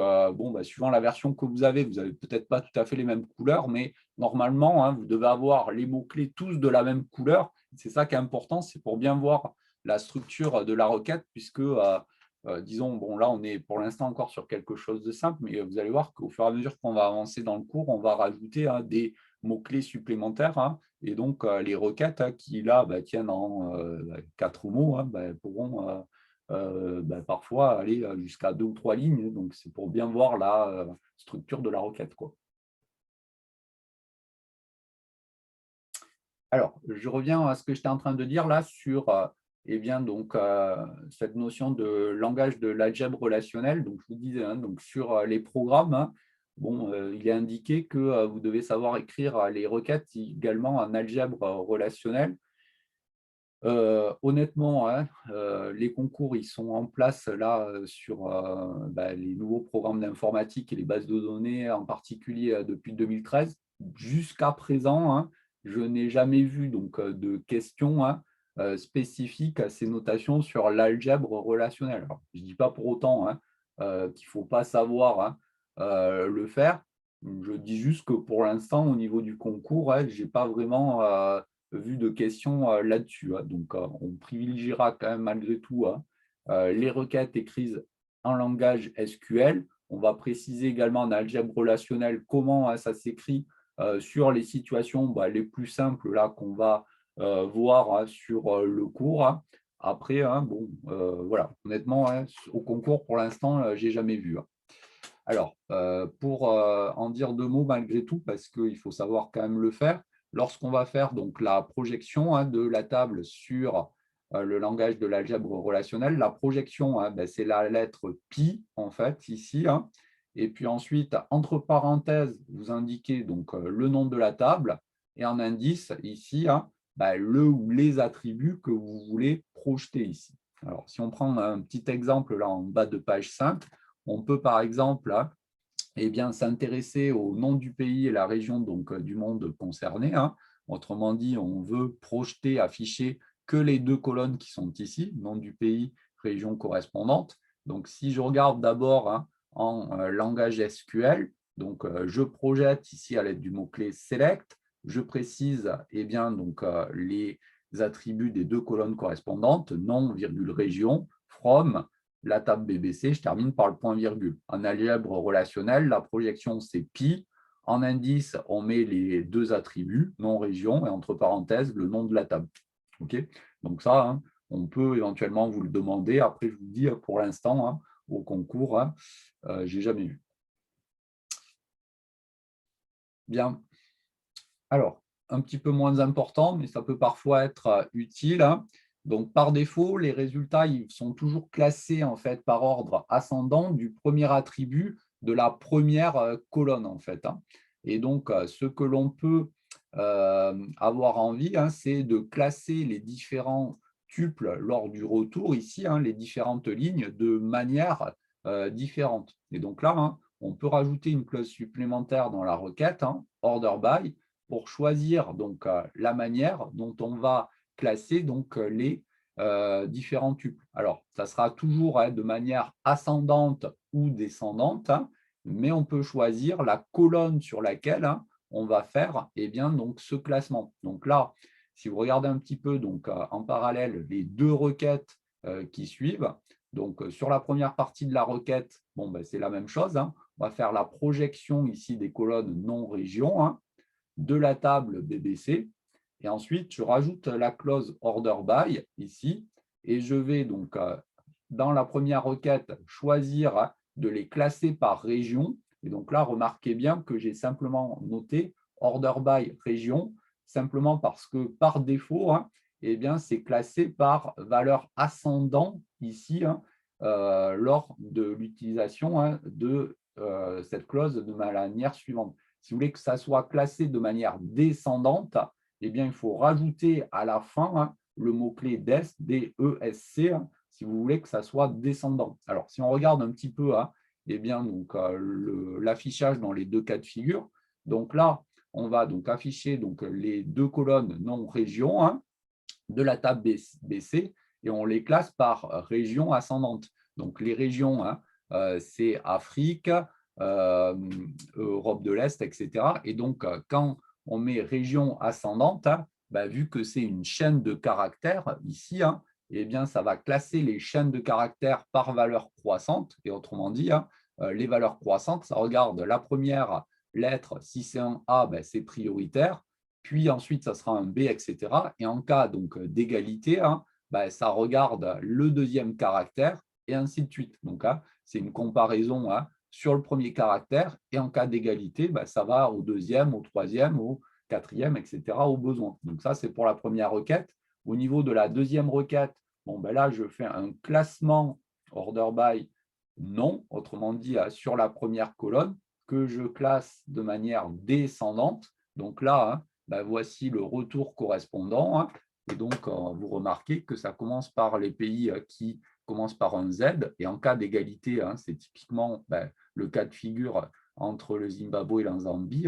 suivant la version que vous avez peut-être pas tout à fait les mêmes couleurs, mais normalement, vous devez avoir les mots-clés tous de la même couleur. C'est ça qui est important, c'est pour bien voir la structure de la requête, puisque, disons, bon, là, on est pour l'instant encore sur quelque chose de simple, mais vous allez voir qu'au fur et à mesure qu'on va avancer dans le cours, on va rajouter des mots-clés supplémentaires. Et donc, les requêtes qui, là, tiennent en 4 mots, pourront parfois aller jusqu'à 2 ou 3 lignes. Donc, c'est pour bien voir la structure de la requête, quoi. Alors, je reviens à ce que j'étais en train de dire là sur cette notion de langage de l'algèbre relationnelle. Donc, je vous disais, donc, sur les programmes, il est indiqué que vous devez savoir écrire les requêtes également en algèbre relationnelle. Honnêtement, les concours ils sont en place là sur les nouveaux programmes d'informatique et les bases de données, en particulier depuis 2013. Jusqu'à présent, je n'ai jamais vu donc, de questions spécifiques à ces notations sur l'algèbre relationnelle. Alors, je ne dis pas pour autant qu'il ne faut pas savoir le faire. Je dis juste que pour l'instant, au niveau du concours, je n'ai pas vraiment vu de questions là-dessus. Donc, on privilégiera quand même malgré tout les requêtes écrites en langage SQL. On va préciser également en algèbre relationnelle comment ça s'écrit sur les situations les plus simples là qu'on va voir sur le cours. Après, voilà, honnêtement, au concours, pour l'instant, je n'ai jamais vu. Alors, pour en dire 2 mots malgré tout, parce qu'il faut savoir quand même le faire, lorsqu'on va faire donc, la projection de la table sur le langage de l'algèbre relationnelle, la projection, c'est la lettre pi, en fait, ici. Et puis ensuite, entre parenthèses, vous indiquez donc, le nom de la table et en indice, ici, le ou les attributs que vous voulez projeter ici. Alors, si on prend un petit exemple là en bas de page 5, on peut par exemple s'intéresser au nom du pays et la région donc, du monde concerné. Autrement dit, on veut projeter, afficher que les 2 colonnes qui sont ici, nom du pays, région correspondante. Donc, si je regarde d'abord en langage SQL, donc, je projette ici à l'aide du mot-clé select, je précise donc, les attributs des 2 colonnes correspondantes, nom, virgule, région, from, la table BBC, je termine par le point virgule. En algèbre relationnelle, la projection, c'est pi. En indice, on met les 2 attributs, nom, région, et entre parenthèses, le nom de la table. Okay, donc ça, on peut éventuellement vous le demander. Après, je vous dis, pour l'instant, au concours, je n'ai jamais vu. Bien. Alors, un petit peu moins important, mais ça peut parfois être utile. Donc, par défaut, les résultats ils sont toujours classés en fait, par ordre ascendant du premier attribut de la première colonne. En fait. Et donc, ce que l'on peut avoir envie, c'est de classer les différents tuples lors du retour, ici, les différentes lignes, de manière différente. Et donc là, on peut rajouter une clause supplémentaire dans la requête, order by, pour choisir donc, la manière dont on va classer donc, les différents tuples. Alors, ça sera toujours de manière ascendante ou descendante, mais on peut choisir la colonne sur laquelle on va faire donc, ce classement. Donc là, si vous regardez un petit peu donc, en parallèle les 2 requêtes qui suivent, donc sur la première partie de la requête, c'est la même chose. On va faire la projection ici des colonnes non-région de la table BBC. Et ensuite, je rajoute la clause order by ici. Et je vais donc, dans la première requête, choisir de les classer par région. Et donc là, remarquez bien que j'ai simplement noté order by région, simplement parce que par défaut, c'est classé par valeur ascendant ici, lors de l'utilisation de cette clause de manière suivante. Si vous voulez que ça soit classé de manière descendante, il faut rajouter à la fin le mot-clé des, D-E-S-C, si vous voulez que ça soit descendant. Alors, si on regarde un petit peu l'affichage dans les 2 cas de figure, donc là, on va donc afficher donc, les 2 colonnes non-région de la table BC et on les classe par région ascendante. Donc, les régions, c'est Afrique, Europe de l'Est, etc. Et donc, quand on met région ascendante, vu que c'est une chaîne de caractères ici, eh bien, ça va classer les chaînes de caractères par valeur croissante. Et autrement dit, les valeurs croissantes, ça regarde la première lettre, si c'est un A, ben, c'est prioritaire, puis ensuite, ça sera un B, etc. Et en cas d'égalité, ben, ça regarde le deuxième caractère et ainsi de suite. Donc, c'est une comparaison sur le premier caractère et en cas d'égalité, ben, ça va au deuxième, au troisième, au quatrième, etc. au besoin. Donc, ça, c'est pour la première requête. Au niveau de la deuxième requête, bon, ben là, je fais un classement order by non, autrement dit, sur la première colonne que je classe de manière descendante. Donc là, ben, voici le retour correspondant. Et donc, vous remarquez que ça commence par les pays qui commencent par un Z. Et en cas d'égalité, c'est typiquement le cas de figure entre le Zimbabwe et la Zambie.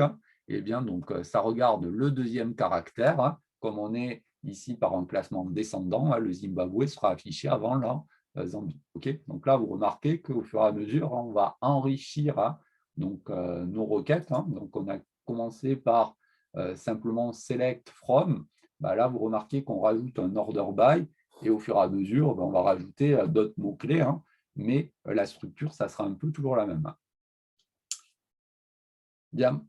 Et bien, donc, ça regarde le deuxième caractère. Comme on est ici par un classement descendant, le Zimbabwe sera affiché avant la Zambie. Okay, donc là, vous remarquez qu'au fur et à mesure, on va enrichir nos requêtes. Donc, on a commencé par simplement select from. Là, vous remarquez qu'on rajoute un order by et au fur et à mesure, on va rajouter d'autres mots-clés, mais la structure, ça sera un peu toujours la même. Bien.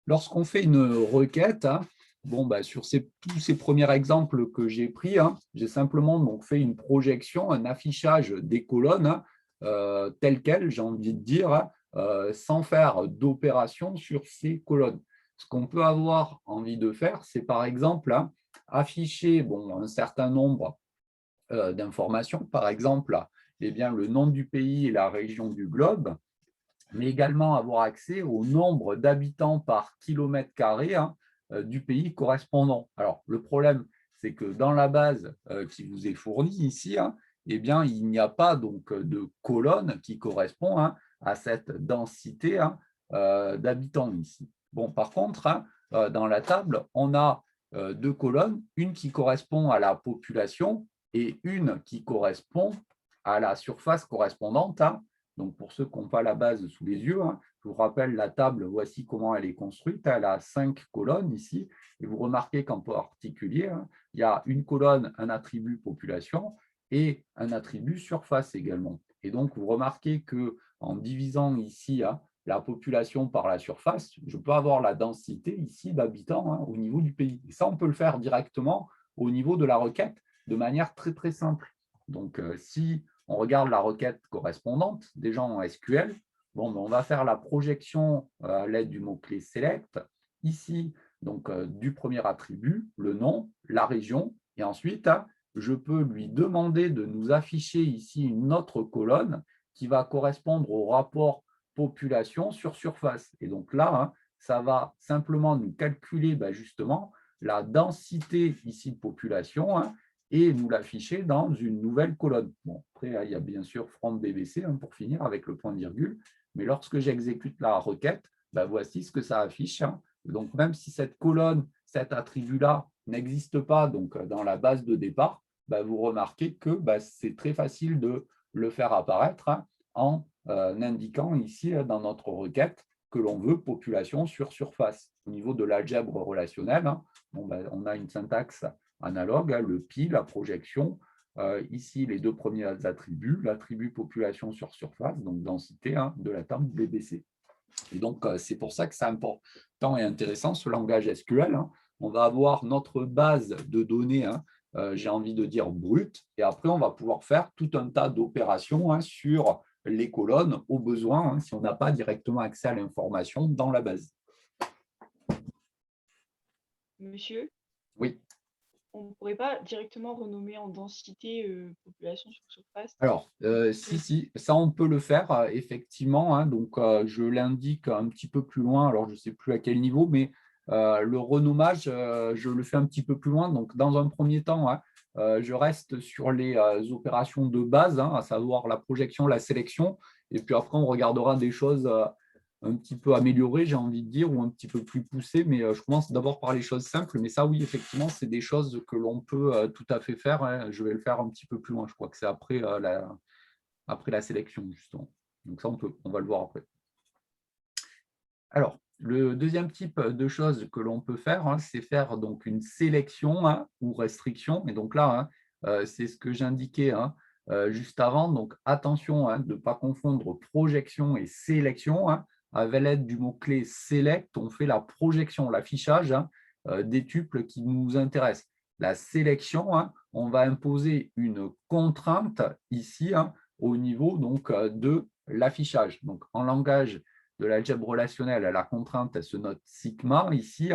Lorsqu'on fait une requête, sur tous ces premiers exemples que j'ai pris, j'ai simplement fait une projection, un affichage des colonnes telles quelles, j'ai envie de dire, sans faire d'opération sur ces colonnes. Ce qu'on peut avoir envie de faire, c'est par exemple afficher un certain nombre d'informations, par exemple le nom du pays et la région du globe, mais également avoir accès au nombre d'habitants par kilomètre carré du pays correspondant. Alors, le problème, c'est que dans la base qui vous est fournie ici, il n'y a pas de colonne qui correspond à cette densité d'habitants ici. Bon, par contre, dans la table, on a deux colonnes, une qui correspond à la population et une qui correspond à la surface correspondante. Donc, pour ceux qui n'ont pas la base sous les yeux, je vous rappelle la table, voici comment elle est construite. Elle a 5 colonnes ici. Et vous remarquez qu'en particulier, il y a une colonne, un attribut population et un attribut surface également. Et donc, vous remarquez qu'en divisant ici la population par la surface, je peux avoir la densité ici d'habitants au niveau du pays. Et ça, on peut le faire directement au niveau de la requête de manière très, très simple. Donc, si on regarde la requête correspondante, déjà en SQL, on va faire la projection à l'aide du mot-clé select, ici, du premier attribut, le nom, la région, et ensuite, je peux lui demander de nous afficher ici une autre colonne qui va correspondre au rapport population sur surface. Et donc là, ça va simplement nous calculer justement la densité ici de population et nous l'afficher dans une nouvelle colonne. Bon, après, il y a bien sûr from BBC pour finir avec le point-virgule, mais lorsque j'exécute la requête, voici ce que ça affiche. Donc, même si cette colonne, cet attribut-là n'existe pas dans la base de départ, vous remarquez que c'est très facile de le faire apparaître en indiquant ici dans notre requête que l'on veut population sur surface. Au niveau de l'algèbre relationnelle, on a une syntaxe analogue, le pi, la projection, ici les deux premiers attributs, l'attribut population sur surface, donc densité de la table BBC. Et donc, c'est pour ça que c'est important et intéressant ce langage SQL. On va avoir notre base de données, j'ai envie de dire brute, et après, on va pouvoir faire tout un tas d'opérations sur les colonnes au besoin, si on n'a pas directement accès à l'information dans la base. Monsieur, Oui. on ne pourrait pas directement renommer en densité population sur surface? Alors, si, ça on peut le faire, effectivement. Donc, je l'indique un petit peu plus loin, alors je ne sais plus à quel niveau, mais le renommage, je le fais un petit peu plus loin. Donc, dans un premier temps, je reste sur les opérations de base, à savoir la projection, la sélection, et puis après, on regardera des choses un petit peu améliorées, j'ai envie de dire, ou un petit peu plus poussées, mais je commence d'abord par les choses simples, mais ça, oui, effectivement, c'est des choses que l'on peut tout à fait faire. Je vais le faire un petit peu plus loin, je crois que c'est après la sélection, justement. Donc ça, on va le voir après. Alors, Le deuxième type de choses que l'on peut faire, c'est faire donc une sélection ou restriction. Et donc là, c'est ce que j'indiquais juste avant. Donc attention de ne pas confondre projection et sélection. Avec l'aide du mot-clé select, on fait la projection, l'affichage des tuples qui nous intéressent. La sélection, on va imposer une contrainte ici au niveau donc, de l'affichage. Donc en langage de l'algèbre relationnelle, la contrainte, elle se note sigma ici.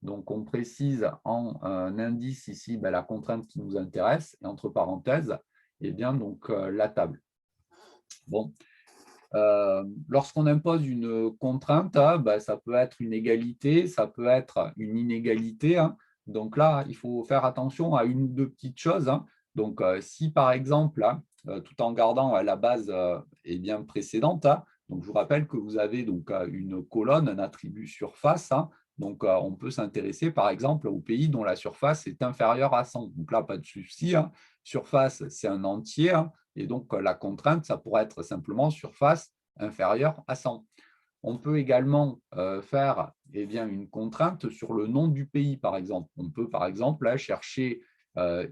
Donc, on précise en indice ici la contrainte qui nous intéresse et entre parenthèses, eh bien, donc, la table. Bon. Lorsqu'on impose une contrainte, ça peut être une égalité, ça peut être une inégalité. Donc là, il faut faire attention à une ou deux petites choses. Donc, si par exemple, tout en gardant la base bien précédente, donc je vous rappelle que vous avez donc une colonne, un attribut surface. Donc, on peut s'intéresser par exemple au pays dont la surface est inférieure à 100. Donc là, pas de souci. Surface, c'est un entier. Et donc, la contrainte, ça pourrait être simplement surface inférieure à 100. On peut également faire une contrainte sur le nom du pays, par exemple. On peut, par exemple, chercher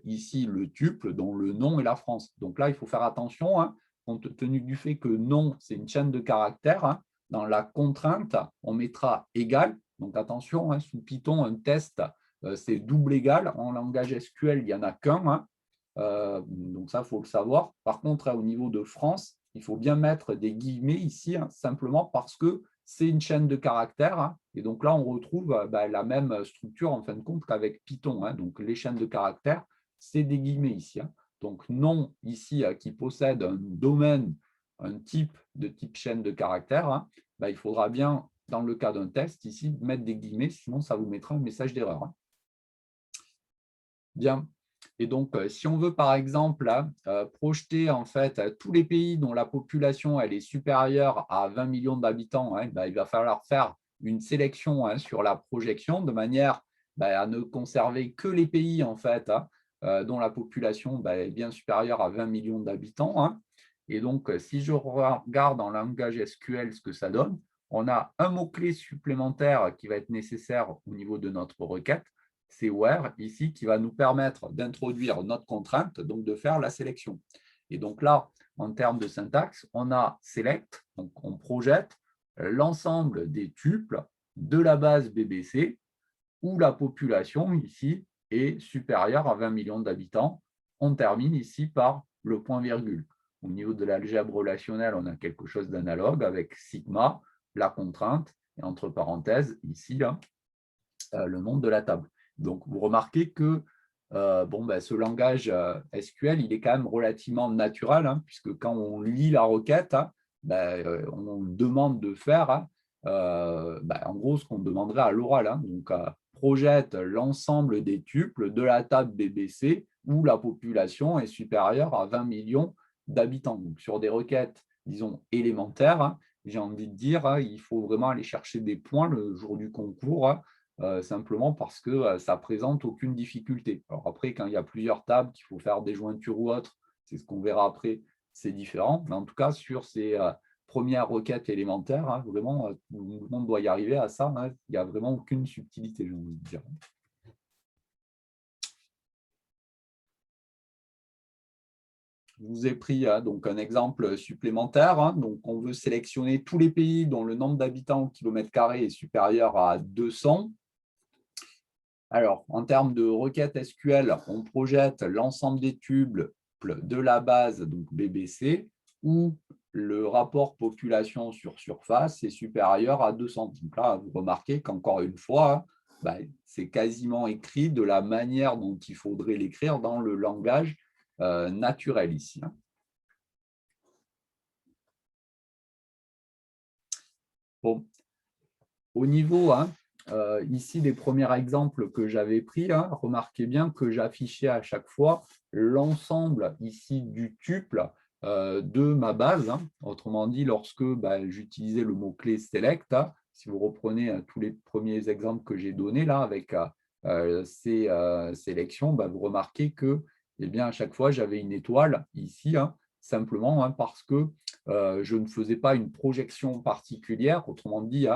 ici le tuple dont le nom est la France. Donc là, il faut faire attention, compte tenu du fait que nom, c'est une chaîne de caractères. Dans la contrainte, on mettra égal. Donc attention, sous Python, un test, c'est double égal. En langage SQL, il n'y en a qu'un. Donc ça, il faut le savoir. Par contre, au niveau de France, il faut bien mettre des guillemets ici, simplement parce que c'est une chaîne de caractères. Et donc là, on retrouve la même structure en fin de compte qu'avec Python. Donc les chaînes de caractères, c'est des guillemets ici. Donc nom ici qui possède un domaine, un type de type chaîne de caractères, il faudra bien, dans le cas d'un test ici, mettre des guillemets, sinon ça vous mettra un message d'erreur. Bien. Et donc, si on veut, par exemple, projeter en fait tous les pays dont la population elle est supérieure à 20 millions d'habitants, il va falloir faire une sélection sur la projection de manière à ne conserver que les pays en fait dont la population est bien supérieure à 20 millions d'habitants. Et donc, si je regarde en langage SQL ce que ça donne, on a un mot-clé supplémentaire qui va être nécessaire au niveau de notre requête. C'est where ici qui va nous permettre d'introduire notre contrainte, donc de faire la sélection. Et donc là, en termes de syntaxe, on a select, donc on projette l'ensemble des tuples de la base BBC où la population ici est supérieure à 20 millions d'habitants. On termine ici par le point virgule. Au niveau de l'algèbre relationnelle, on a quelque chose d'analogue avec sigma, la contrainte, et entre parenthèses, ici, le nom de la table. Donc, vous remarquez que ce langage SQL, il est quand même relativement naturel, puisque quand on lit la requête, on demande de faire en gros ce qu'on demanderait à l'oral. Donc, projette l'ensemble des tuples de la table BBC où la population est supérieure à 20 millions d'habitants. Donc, sur des requêtes, disons, élémentaires, j'ai envie de dire, il faut vraiment aller chercher des points le jour du concours, simplement parce que ça ne présente aucune difficulté. Alors après, quand il y a plusieurs tables, qu'il faut faire des jointures ou autres, c'est ce qu'on verra après, c'est différent. Mais en tout cas, sur ces premières requêtes élémentaires, vraiment, tout le monde doit y arriver à ça. Il n'y a vraiment aucune subtilité, j'ai envie de dire. Je vous ai pris donc un exemple supplémentaire. Donc, on veut sélectionner tous les pays dont le nombre d'habitants au kilomètre carré est supérieur à 200. Alors, en termes de requête SQL, on projette l'ensemble des tuples de la base, donc BBC, où le rapport population sur surface est supérieur à 200. Donc là, vous remarquez qu'encore une fois, c'est quasiment écrit de la manière dont il faudrait l'écrire dans le langage naturel ici. Bon. Au niveau, ici, les premiers exemples que j'avais pris, remarquez bien que j'affichais à chaque fois l'ensemble ici du tuple de ma base. Autrement dit, lorsque j'utilisais le mot-clé select, si vous reprenez tous les premiers exemples que j'ai donnés là avec ces sélections, vous remarquez que à chaque fois, j'avais une étoile ici, simplement parce que je ne faisais pas une projection particulière. Autrement dit,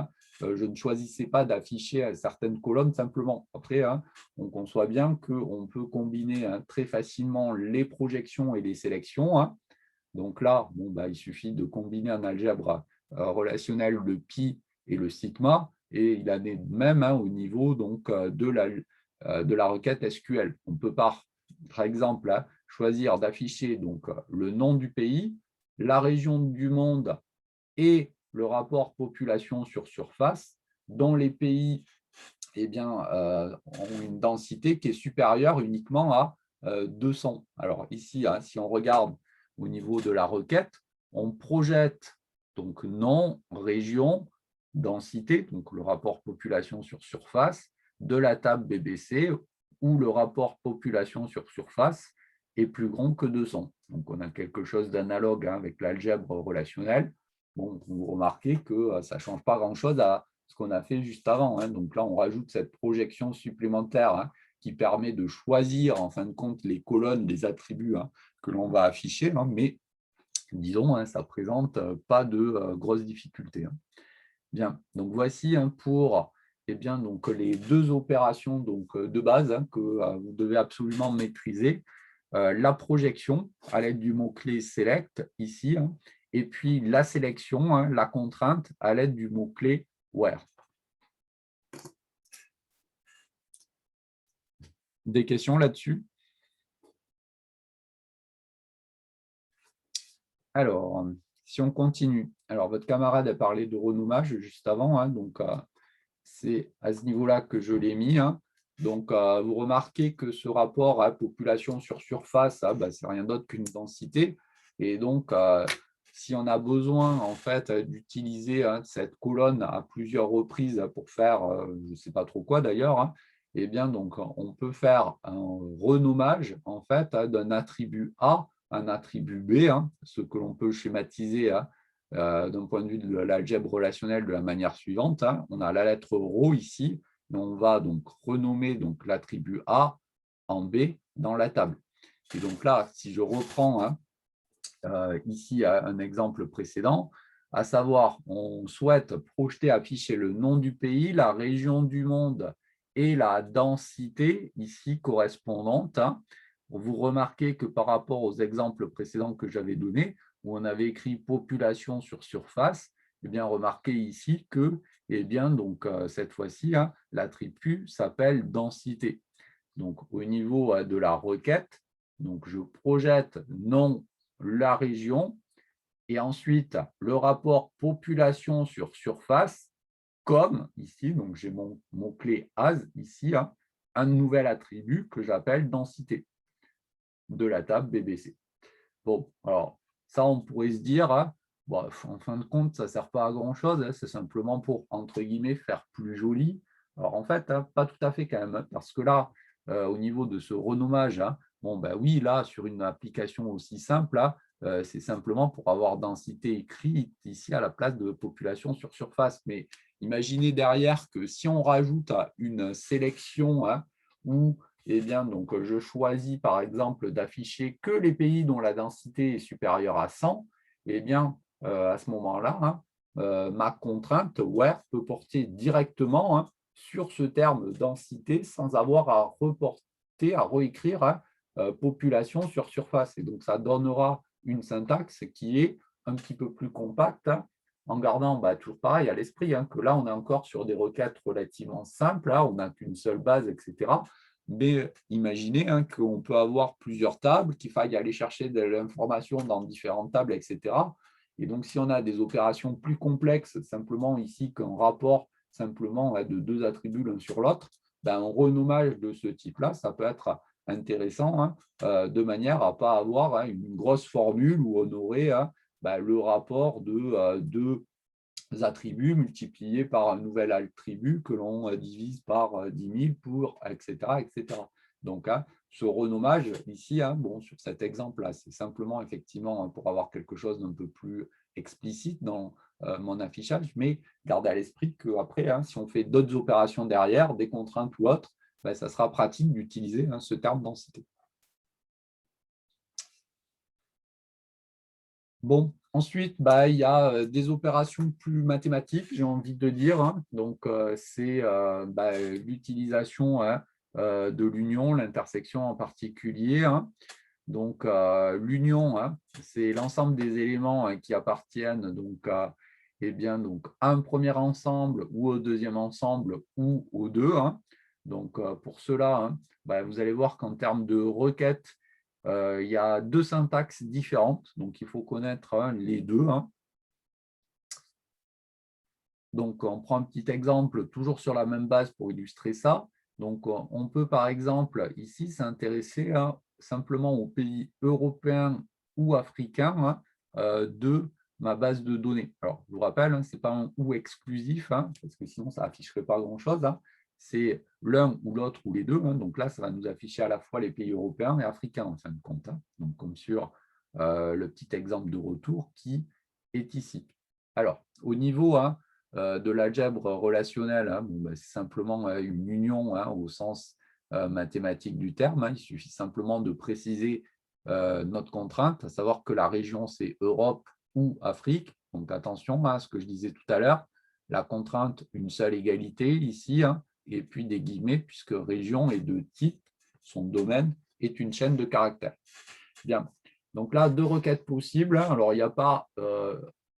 je ne choisissais pas d'afficher certaines colonnes simplement. Après, hein, on conçoit bien qu'on peut combiner très facilement les projections et les sélections. Hein. Donc là, bon, bah, il suffit de combiner en algèbre relationnel le pi et le sigma, et il en est même au niveau donc, de la requête SQL. On peut par exemple choisir d'afficher donc le nom du pays, la région du monde et le rapport population sur surface, dont les pays ont une densité qui est supérieure uniquement à 200. Alors ici, hein, si on regarde au niveau de la requête, on projette donc nom, région, densité, donc le rapport population sur surface, de la table BBC, où le rapport population sur surface est plus grand que 200. Donc on a quelque chose d'analogue avec l'algèbre relationnelle. Bon, vous remarquez que ça ne change pas grand-chose à ce qu'on a fait juste avant. Hein. Donc là, on rajoute cette projection supplémentaire qui permet de choisir en fin de compte les colonnes, les attributs que l'on va afficher, mais disons, ça ne présente pas de grosses difficultés. Bien, donc voici pour donc, les deux opérations donc, de base que vous devez absolument maîtriser. La projection à l'aide du mot-clé select ici, et puis la sélection, la contrainte à l'aide du mot-clé where. Des questions là-dessus? Alors, si on continue, alors votre camarade a parlé de renommage juste avant, donc c'est à ce niveau-là que je l'ai mis. Donc, vous remarquez que ce rapport à population sur surface, c'est rien d'autre qu'une densité. Et donc, si on a besoin en fait d'utiliser cette colonne à plusieurs reprises pour faire, je ne sais pas trop quoi d'ailleurs, eh bien donc on peut faire un renommage en fait d'un attribut A, un attribut B, ce que l'on peut schématiser d'un point de vue de l'algèbre relationnelle de la manière suivante. On a la lettre ρ ici, et on va donc renommer donc l'attribut A en B dans la table. Et donc là, si je reprends ici un exemple précédent, à savoir, on souhaite projeter, afficher le nom du pays, la région du monde et la densité ici correspondante. Vous remarquez que par rapport aux exemples précédents que j'avais donnés, où on avait écrit population sur surface, remarquez ici que donc, cette fois-ci, l'attribut s'appelle densité. Donc, au niveau de la requête, donc, je projette nom, la région, et ensuite le rapport population sur surface, comme ici, donc j'ai mon mot-clé as ici, un nouvel attribut que j'appelle densité de la table BBC. Bon, alors ça, on pourrait se dire, bon, en fin de compte, ça ne sert pas à grand-chose, c'est simplement pour, entre guillemets, faire plus joli. Alors en fait, pas tout à fait quand même, parce que là, au niveau de ce renommage, bon, ben oui, là, sur une application aussi simple, c'est simplement pour avoir densité écrite ici à la place de population sur surface. Mais imaginez derrière que si on rajoute une sélection où donc, je choisis par exemple d'afficher que les pays dont la densité est supérieure à 100, à ce moment-là, ma contrainte where peut porter directement sur ce terme densité sans avoir à reporter, à réécrire population sur surface. Et donc, ça donnera une syntaxe qui est un petit peu plus compacte, en gardant toujours pareil à l'esprit, que là, on est encore sur des requêtes relativement simples, on n'a qu'une seule base, etc. Mais imaginez qu'on peut avoir plusieurs tables, qu'il faille aller chercher de l'information dans différentes tables, etc. Et donc, si on a des opérations plus complexes, simplement ici qu'un rapport simplement de deux attributs l'un sur l'autre, un renommage de ce type-là, ça peut être intéressant de manière à ne pas avoir une grosse formule où on aurait le rapport de deux attributs multipliés par un nouvel attribut que l'on divise par 10 000 pour, etc. etc. Donc, ce renommage ici, sur cet exemple-là, c'est simplement effectivement pour avoir quelque chose d'un peu plus explicite dans mon affichage, mais gardez à l'esprit qu'après, si on fait d'autres opérations derrière, des contraintes ou autres, ça sera pratique d'utiliser ce terme densité. Bon, Ensuite, il y a des opérations plus mathématiques, j'ai envie de dire, hein. Donc, c'est l'utilisation, hein, de l'union, l'intersection en particulier, hein. Donc, l'union, hein, c'est l'ensemble des éléments, hein, qui appartiennent donc, donc, à un premier ensemble ou au deuxième ensemble ou aux deux, hein. Donc, pour cela, hein, vous allez voir qu'en termes de requêtes, il y a deux syntaxes différentes. Donc, il faut connaître, hein, les deux, hein. Donc, on prend un petit exemple, toujours sur la même base pour illustrer ça. Donc, on peut, par exemple, ici, s'intéresser simplement aux pays européens ou africains, hein, de ma base de données. Alors, je vous rappelle, hein, ce n'est pas un « ou » exclusif, hein, parce que sinon, ça n'afficherait pas grand-chose, hein. C'est l'un ou l'autre ou les deux, hein. Donc là, ça va nous afficher à la fois les pays européens et africains, en fin de compte, hein. Donc, comme sur le petit exemple de retour qui est ici. Alors, au niveau, hein, de l'algèbre relationnelle, hein, c'est simplement une union, hein, au sens mathématique du terme, hein. Il suffit simplement de préciser notre contrainte, à savoir que la région, c'est Europe ou Afrique. Donc attention, hein, à ce que je disais tout à l'heure, la contrainte, une seule égalité ici, hein, et puis des guillemets, puisque région est de type, son domaine est une chaîne de caractères. Bien, donc là, deux requêtes possibles, hein. Alors, il n'y a pas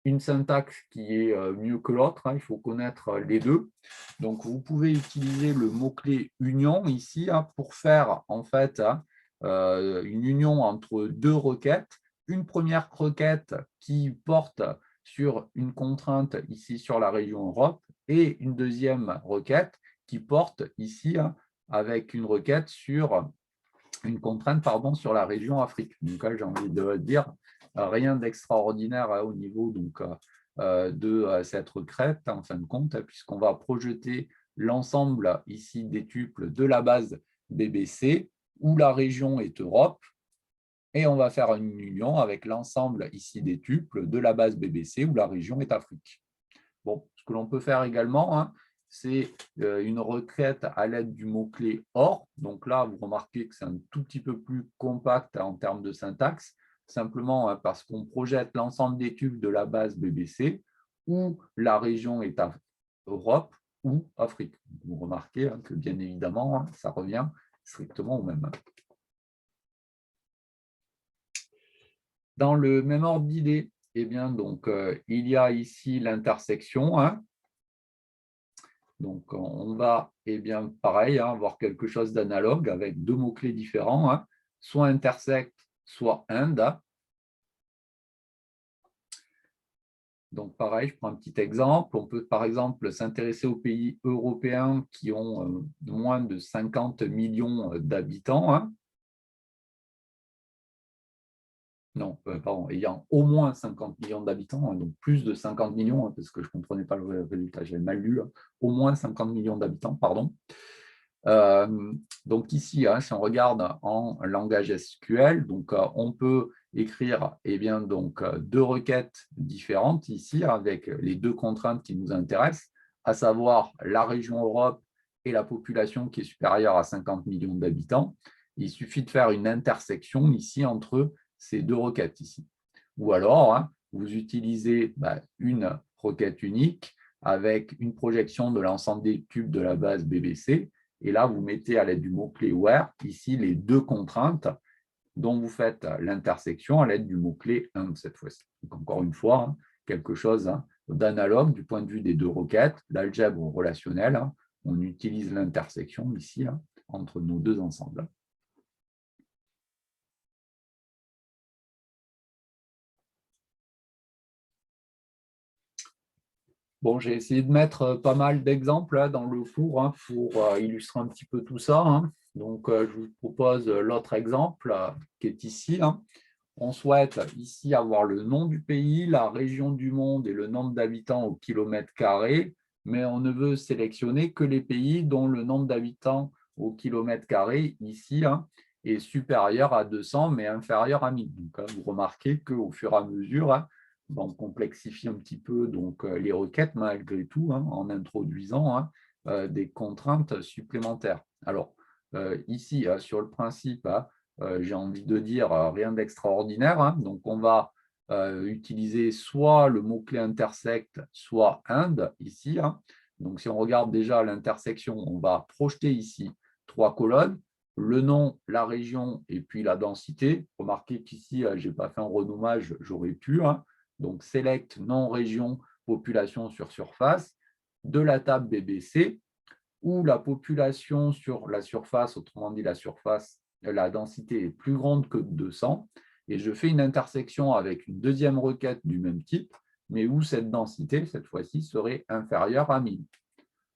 une syntaxe qui est mieux que l'autre, hein. Il faut connaître les deux. Donc, vous pouvez utiliser le mot-clé union ici, hein, pour faire en fait, hein, une union entre deux requêtes. Une première requête qui porte sur une contrainte ici sur la région Europe et une deuxième requête qui porte ici, hein, avec une requête sur une contrainte, pardon, sur la région Afrique. Donc là, j'ai envie de dire rien d'extraordinaire au niveau donc, de cette requête, en fin de compte, puisqu'on va projeter l'ensemble ici des tuples de la base BBC, où la région est Europe, et on va faire une union avec l'ensemble ici des tuples de la base BBC, où la région est Afrique. Bon, ce que l'on peut faire également, hein, c'est une requête à l'aide du mot-clé « OR ». Donc là, vous remarquez que c'est un tout petit peu plus compact en termes de syntaxe, simplement, hein, parce qu'on projette l'ensemble des tubes de la base BBC, où la région est Europe ou Afrique. Vous remarquez, hein, que bien évidemment, hein, ça revient strictement au même. Dans le même ordre d'idée, eh bien, donc, il y a ici l'intersection, hein. Donc, on va, eh bien, pareil, hein, avoir quelque chose d'analogue avec deux mots-clés différents, hein, soit intersect, soit and. Donc, pareil, je prends un petit exemple. On peut, par exemple, s'intéresser aux pays européens qui ont moins de 50 millions d'habitants, hein. Non, pardon, ayant au moins 50 millions d'habitants, hein, donc plus de 50 millions, hein, parce que je ne comprenais pas le résultat, j'avais mal lu, hein, au moins 50 millions d'habitants, pardon. Donc ici, hein, si on regarde en langage SQL, donc, on peut écrire, eh bien, donc, deux requêtes différentes ici, avec les deux contraintes qui nous intéressent, à savoir la région Europe et la population qui est supérieure à 50 millions d'habitants. Il suffit de faire une intersection ici entre ces deux requêtes ici. Ou alors, hein, vous utilisez une requête unique avec une projection de l'ensemble des tubes de la base BBC. Et là, vous mettez à l'aide du mot-clé « where » ici les deux contraintes dont vous faites l'intersection à l'aide du mot-clé « and » cette fois-ci. Donc, encore une fois, hein, quelque chose, hein, d'analogue du point de vue des deux requêtes, l'algèbre relationnelle, hein, on utilise l'intersection ici, hein, entre nos deux ensembles. Bon, j'ai essayé de mettre pas mal d'exemples dans le cours, hein, pour illustrer un petit peu tout ça, hein. Donc, je vous propose l'autre exemple qui est ici, hein. On souhaite ici avoir le nom du pays, la région du monde et le nombre d'habitants au kilomètre carré, mais on ne veut sélectionner que les pays dont le nombre d'habitants au kilomètre carré, ici, hein, est supérieur à 200, mais inférieur à 1000. Donc, hein, vous remarquez qu'au fur et à mesure, hein, on complexifie un petit peu donc, les requêtes malgré tout, hein, en introduisant, hein, des contraintes supplémentaires. Alors, ici, sur le principe, hein, j'ai envie de dire rien d'extraordinaire, hein. Donc, on va utiliser soit le mot-clé intersect, soit and ici. Donc, si on regarde déjà l'intersection, on va projeter ici 3 colonnes, le nom, la région et puis la densité. Remarquez qu'ici, je n'ai pas fait un renommage, j'aurais pu. Donc, select nom, région, population sur surface de la table BBC, où la population sur la surface, autrement dit la surface, la densité est plus grande que 200, et je fais une intersection avec une deuxième requête du même type, mais où cette densité, cette fois-ci, serait inférieure à 1000.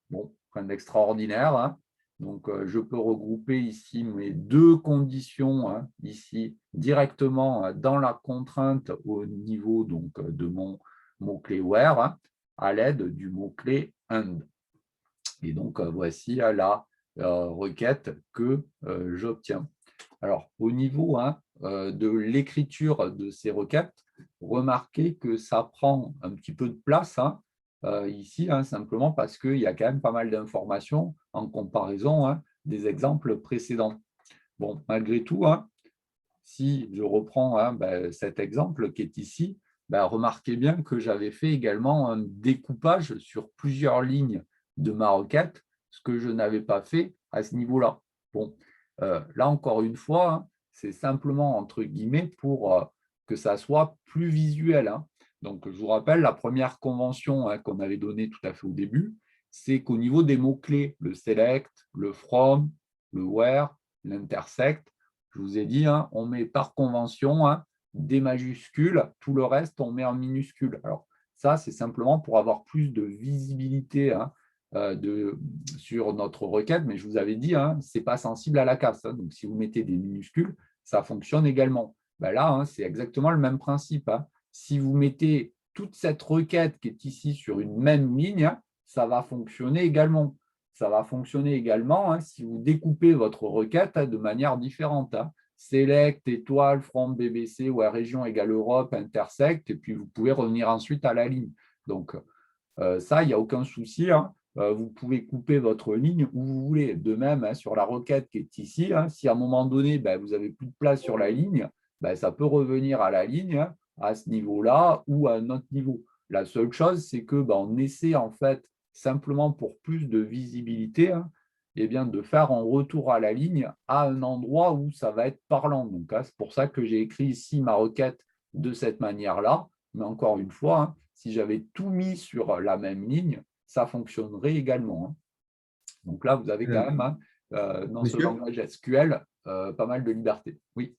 Bon, rien d'extraordinaire. Donc, je peux regrouper ici mes deux conditions, ici, directement dans la contrainte au niveau donc, de mon mot-clé where, à l'aide du mot-clé and. Et donc, voici la requête que j'obtiens. Alors, au niveau de l'écriture de ces requêtes, remarquez que ça prend un petit peu de place ici, simplement parce qu'il y a quand même pas mal d'informations en comparaison des exemples précédents. Bon, malgré tout, si je reprends cet exemple qui est ici, remarquez bien que j'avais fait également un découpage sur plusieurs lignes de ma requête, ce que je n'avais pas fait à ce niveau-là. Bon, là encore une fois, c'est simplement entre guillemets pour que ça soit plus visuel. Donc, je vous rappelle, la première convention qu'on avait donnée tout à fait au début, c'est qu'au niveau des mots-clés, le select, le from, le where, l'intersect, je vous ai dit, on met par convention des majuscules, tout le reste, on met en minuscules. Alors, ça, c'est simplement pour avoir plus de visibilité sur notre requête, mais je vous avais dit, ce n'est pas sensible à la casse. Donc, si vous mettez des minuscules, ça fonctionne également. Là, c'est exactement le même principe. Si vous mettez toute cette requête qui est ici sur une même ligne, ça va fonctionner également. Ça va fonctionner également si vous découpez votre requête de manière différente. Select, étoile, from, BBC, ou région égale Europe, intersect, et puis vous pouvez revenir ensuite à la ligne. Donc, ça, il n'y a aucun souci. Vous pouvez couper votre ligne où vous voulez. De même, sur la requête qui est ici, si à un moment donné, vous n'avez plus de place sur la ligne, ça peut revenir à la ligne à ce niveau-là ou à un autre niveau. La seule chose, c'est qu'on essaie en fait simplement pour plus de visibilité, de faire un retour à la ligne à un endroit où ça va être parlant. Donc, c'est pour ça que j'ai écrit ici ma requête de cette manière-là. Mais encore une fois, si j'avais tout mis sur la même ligne, ça fonctionnerait également. Donc là, vous avez quand même, dans ce langage SQL, pas mal de liberté. Oui.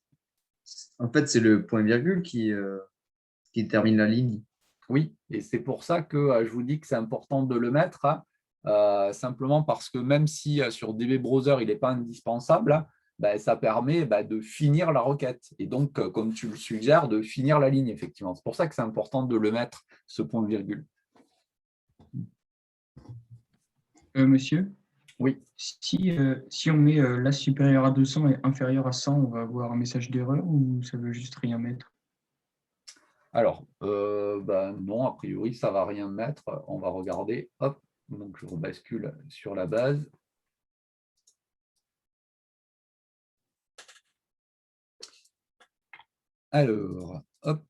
En fait, c'est le point-virgule qui termine la ligne. Oui, et c'est pour ça que je vous dis que c'est important de le mettre, simplement parce que même si sur DB Browser, il n'est pas indispensable, ça permet de finir la requête. Et donc, comme tu le suggères, de finir la ligne, effectivement. C'est pour ça que c'est important de le mettre, ce point-virgule. Monsieur? Oui. Si on met là supérieur à 200 et inférieur à 100, on va avoir un message d'erreur ou ça veut juste rien mettre? Alors, non, a priori, ça ne va rien mettre. On va regarder. Hop, donc je rebascule sur la base. Alors, hop.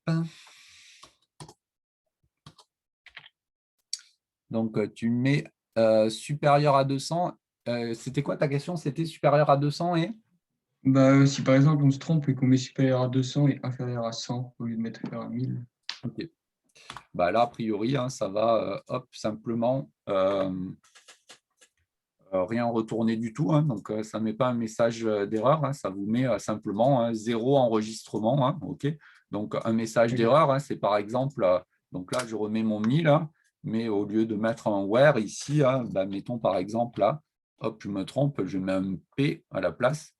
Donc, tu mets supérieur à 200. C'était quoi ta question? C'était supérieur à 200 et Si par exemple on se trompe et qu'on met supérieur à 200 et inférieur à 100 au lieu de mettre inférieur à 1000. Ok. Là, a priori, ça va simplement rien retourner du tout. Donc, ça ne met pas un message d'erreur. Ça vous met simplement 0 enregistrement. Ok. Donc, un message d'erreur, c'est par exemple, donc là, je remets mon 1000, mais au lieu de mettre un where ici, mettons par exemple, là, hop, je me trompe, je mets un P à la place.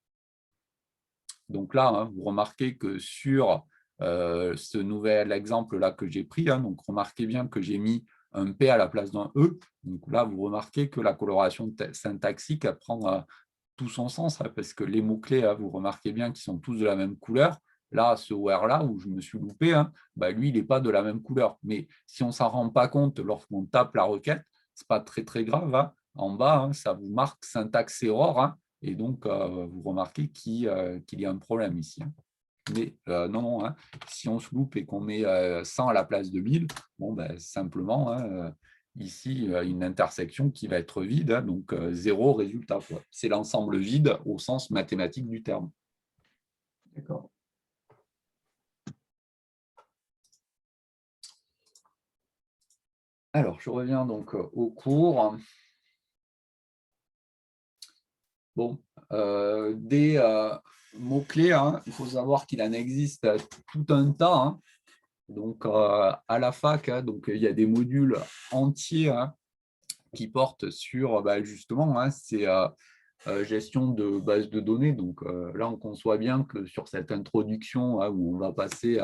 Donc là, vous remarquez que sur ce nouvel exemple-là que j'ai pris, donc remarquez bien que j'ai mis un P à la place d'un E. Donc là, vous remarquez que la coloration syntaxique prend tout son sens, parce que les mots-clés, vous remarquez bien qu'ils sont tous de la même couleur. Là, ce where-là, où je me suis loupé, lui, il n'est pas de la même couleur. Mais si on ne s'en rend pas compte lorsqu'on tape la requête, ce n'est pas très, très grave. En bas, ça vous marque syntaxe error. Et donc, vous remarquez qu'il y a un problème ici. mais non, non, hein, si on se loupe et qu'on met 100 à la place de 1000, bon, ben, simplement, hein, ici, une intersection qui va être vide, hein, donc 0 résultat. C'est l'ensemble vide au sens mathématique du terme. D'accord. Alors, je reviens donc au cours. Bon, des mots-clés, hein, il faut savoir qu'il en existe tout un tas. Hein. Donc, à la fac, hein, donc, il y a des modules entiers hein, qui portent sur justement hein, ces gestions de bases de données. Donc, là, on conçoit bien que sur cette introduction hein, où on va passer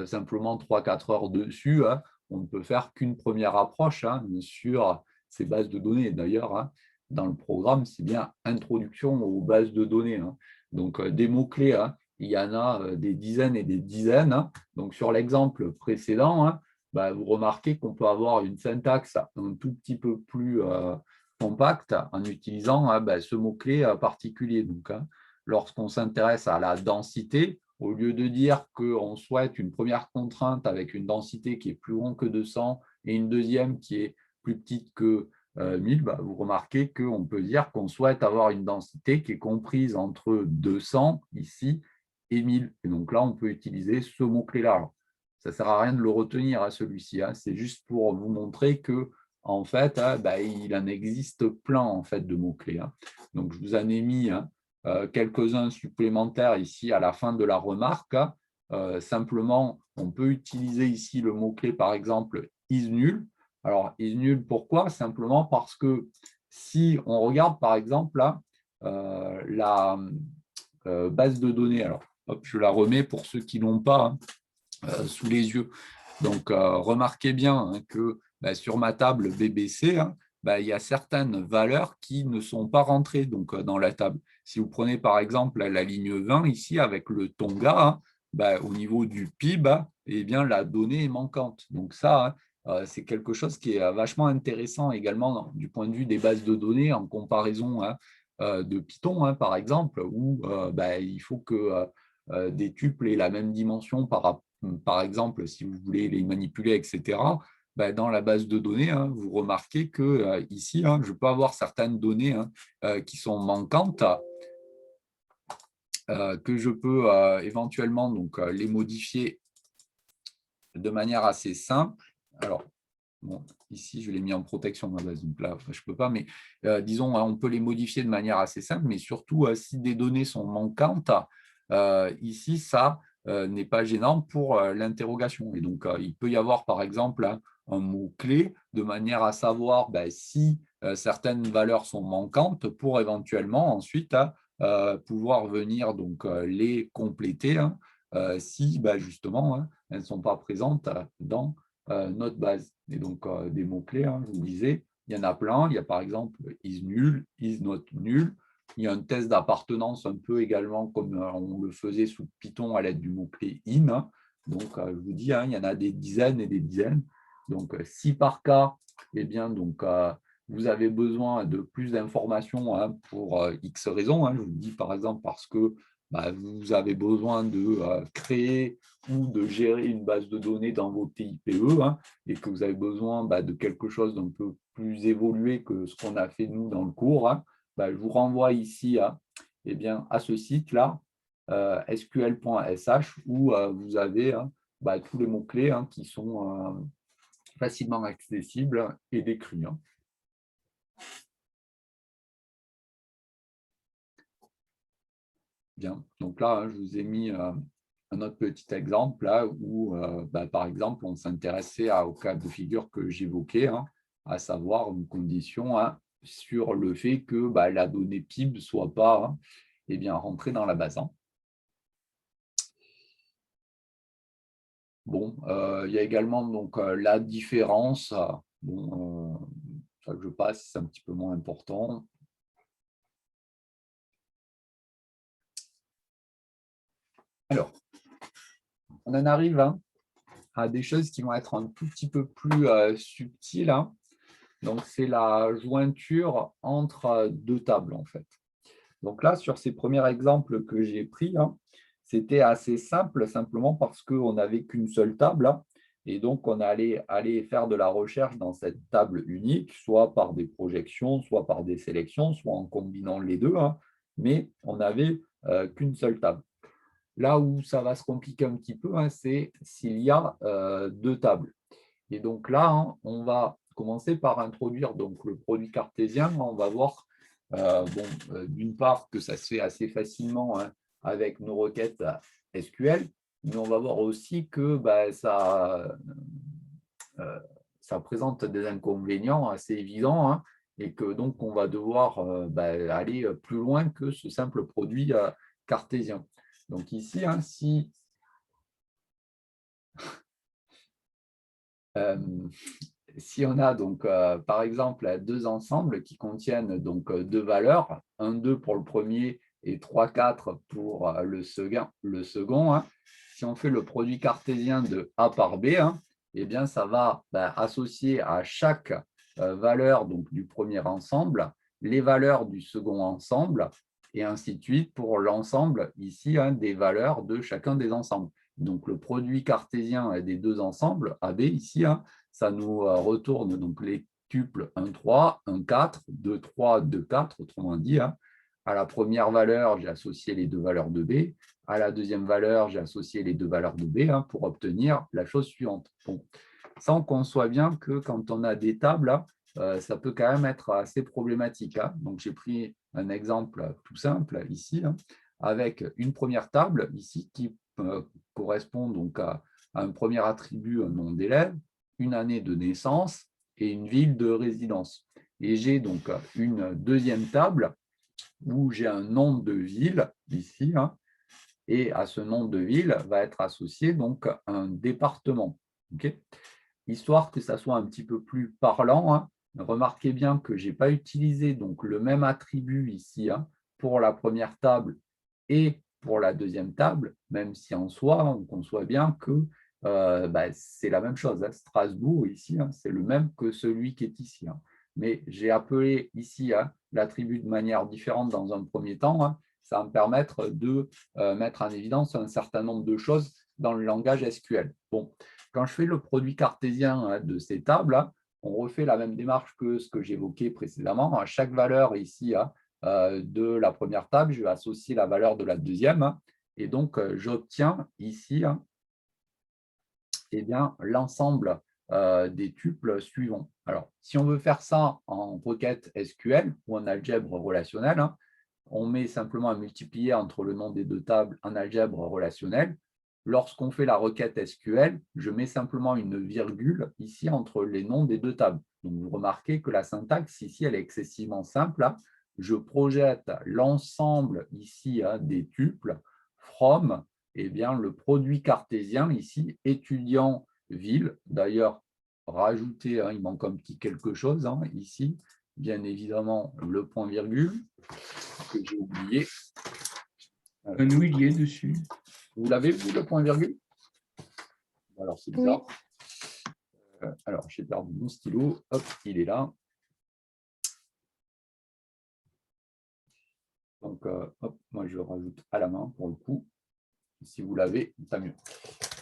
simplement 3-4 heures dessus, hein, on ne peut faire qu'une première approche hein, sur ces bases de données. D'ailleurs, hein, dans le programme, c'est bien introduction aux bases de données. Hein. Donc, des mots-clés, hein, il y en a des dizaines et des dizaines. Hein. Donc, sur l'exemple précédent, hein, vous remarquez qu'on peut avoir une syntaxe un tout petit peu plus compacte en utilisant hein, ce mot-clé particulier. Donc, hein, lorsqu'on s'intéresse à la densité, au lieu de dire qu'on souhaite une première contrainte avec une densité qui est plus grande que 200 et une deuxième qui est plus petite que 1000, vous remarquez qu'on peut dire qu'on souhaite avoir une densité qui est comprise entre 200 ici et 1000. Et donc là, on peut utiliser ce mot-clé-là. Ça ne sert à rien de le retenir à celui-ci. Hein. C'est juste pour vous montrer que en fait, hein, il en existe plein en fait, de mots-clés. Hein. Donc, je vous en ai mis hein, quelques-uns supplémentaires ici à la fin de la remarque. Hein. Simplement, on peut utiliser ici le mot-clé, par exemple, is nul. Alors, is nul, pourquoi? Simplement parce que si on regarde, par exemple, là, la base de données, alors, hop, je la remets pour ceux qui n'ont pas hein, sous les yeux. Donc, remarquez bien hein, que sur ma table BBC, hein, il y a certaines valeurs qui ne sont pas rentrées donc, dans la table. Si vous prenez par exemple la ligne 20 ici avec le Tonga, hein, au niveau du PIB, eh bien, la donnée est manquante. Donc ça, hein, c'est quelque chose qui est vachement intéressant également du point de vue des bases de données en comparaison hein, de Python, hein, par exemple, où il faut que des tuples aient la même dimension par exemple, si vous voulez les manipuler, etc., dans la base de données, hein, vous remarquez que ici, hein, je peux avoir certaines données hein, qui sont manquantes, que je peux éventuellement donc, les modifier de manière assez simple. Alors, bon, ici, je l'ai mis en protection, ma base, donc là, je ne peux pas, mais disons, on peut les modifier de manière assez simple, mais surtout, si des données sont manquantes, ici, ça n'est pas gênant pour l'interrogation. Et donc, il peut y avoir, par exemple, hein, un mot-clé de manière à savoir si certaines valeurs sont manquantes pour éventuellement ensuite pouvoir venir donc, les compléter hein, si justement hein, elles ne sont pas présentes dans notre base. Et donc, des mots-clés, hein, je vous disais, il y en a plein. Il y a par exemple is nul, is not nul. Il y a un test d'appartenance un peu également comme on le faisait sous Python à l'aide du mot-clé in. Hein. Donc, je vous dis, hein, il y en a des dizaines et des dizaines. Donc, si par cas, eh bien, donc, vous avez besoin de plus d'informations hein, pour X raisons, hein, je vous dis par exemple parce que vous avez besoin de créer ou de gérer une base de données dans vos TIPE hein, et que vous avez besoin de quelque chose d'un peu plus évolué que ce qu'on a fait nous dans le cours, hein, je vous renvoie ici à ce site-là, sql.sh, où vous avez hein, tous les mots-clés hein, qui sont facilement accessibles et décrits. Hein. Bien, donc là, hein, je vous ai mis un autre petit exemple là, où, par exemple, on s'intéressait au cas de figure que j'évoquais, hein, à savoir une condition hein, sur le fait que la donnée PIB ne soit pas hein, rentrée dans la base. Hein. Bon, il y a également donc, la différence. Bon, ça que je passe, c'est un petit peu moins important. Alors, on en arrive hein, à des choses qui vont être un tout petit peu plus subtiles. Hein. Donc, c'est la jointure entre deux tables, en fait. Donc là, sur ces premiers exemples que j'ai pris, hein, c'était assez simple, simplement parce qu'on n'avait qu'une seule table, hein, et donc on allait aller faire de la recherche dans cette table unique, soit par des projections, soit par des sélections, soit en combinant les deux, hein, mais on n'avait qu'une seule table. Là où ça va se compliquer un petit peu, hein, c'est s'il y a deux tables. Et donc là, hein, on va commencer par introduire donc, le produit cartésien. On va voir d'une part que ça se fait assez facilement, hein, avec nos requêtes SQL, mais on va voir aussi que ça présente des inconvénients assez évidents, hein, et que donc on va devoir aller plus loin que ce simple produit cartésien. Donc ici, hein, si on a donc par exemple deux ensembles qui contiennent donc deux valeurs, 1, 2 pour le premier et 3, 4 pour le second, hein, si on fait le produit cartésien de A par B, hein, eh bien ça va associer à chaque valeur donc, du premier ensemble les valeurs du second ensemble, et ainsi de suite pour l'ensemble ici, hein, des valeurs de chacun des ensembles. Donc le produit cartésien des deux ensembles, AB ici, hein, ça nous retourne donc les tuples 1, 3, 1, 4, 2, 3, 2, 4, autrement dit, hein. À la première valeur, j'ai associé les deux valeurs de B. À la deuxième valeur, j'ai associé les deux valeurs de B, hein, pour obtenir la chose suivante. Bon. Ça, on conçoit bien que quand on a des tables, hein, ça peut quand même être assez problématique, hein. Donc, j'ai pris un exemple tout simple ici, hein, avec une première table ici qui correspond donc à un premier attribut, un nom d'élève, une année de naissance et une ville de résidence. Et j'ai donc une deuxième table où j'ai un nom de ville ici, hein, et à ce nom de ville va être associé donc un département. Okay, histoire que ça soit un petit peu plus parlant, hein, remarquez bien que je n'ai pas utilisé donc le même attribut ici, hein, pour la première table et pour la deuxième table, même si en soi, on conçoit bien que c'est la même chose, hein. Strasbourg, ici, hein, c'est le même que celui qui est ici, hein. Mais j'ai appelé ici, hein, l'attribut de manière différente dans un premier temps, hein. Ça va me permettre de mettre en évidence un certain nombre de choses dans le langage SQL. Bon, quand je fais le produit cartésien, hein, de ces tables, hein, on refait la même démarche que ce que j'évoquais précédemment. À chaque valeur ici, hein, de la première table, je vais associer la valeur de la deuxième, hein, et donc j'obtiens ici, hein, eh bien, l'ensemble des tuples suivants. Alors, si on veut faire ça en requête SQL ou en algèbre relationnelle, hein, on met simplement un multiplier entre le nom des deux tables en algèbre relationnelle. Lorsqu'on fait la requête SQL, je mets simplement une virgule ici entre les noms des deux tables. Donc, vous remarquez que la syntaxe ici, elle est excessivement simple, hein. Je projette l'ensemble ici, hein, des tuples from, eh bien, le produit cartésien ici, étudiant ville. D'ailleurs, rajouter, hein, il manque un petit quelque chose, hein, ici, bien évidemment, le point-virgule que j'ai oublié. Un où il y est dessus. Vous l'avez, vous, le point-virgule? Alors, c'est bizarre. Oui. Alors, j'ai perdu mon stylo. Hop, il est là. Donc, hop, moi, je le rajoute à la main pour le coup. Si vous l'avez, tant mieux.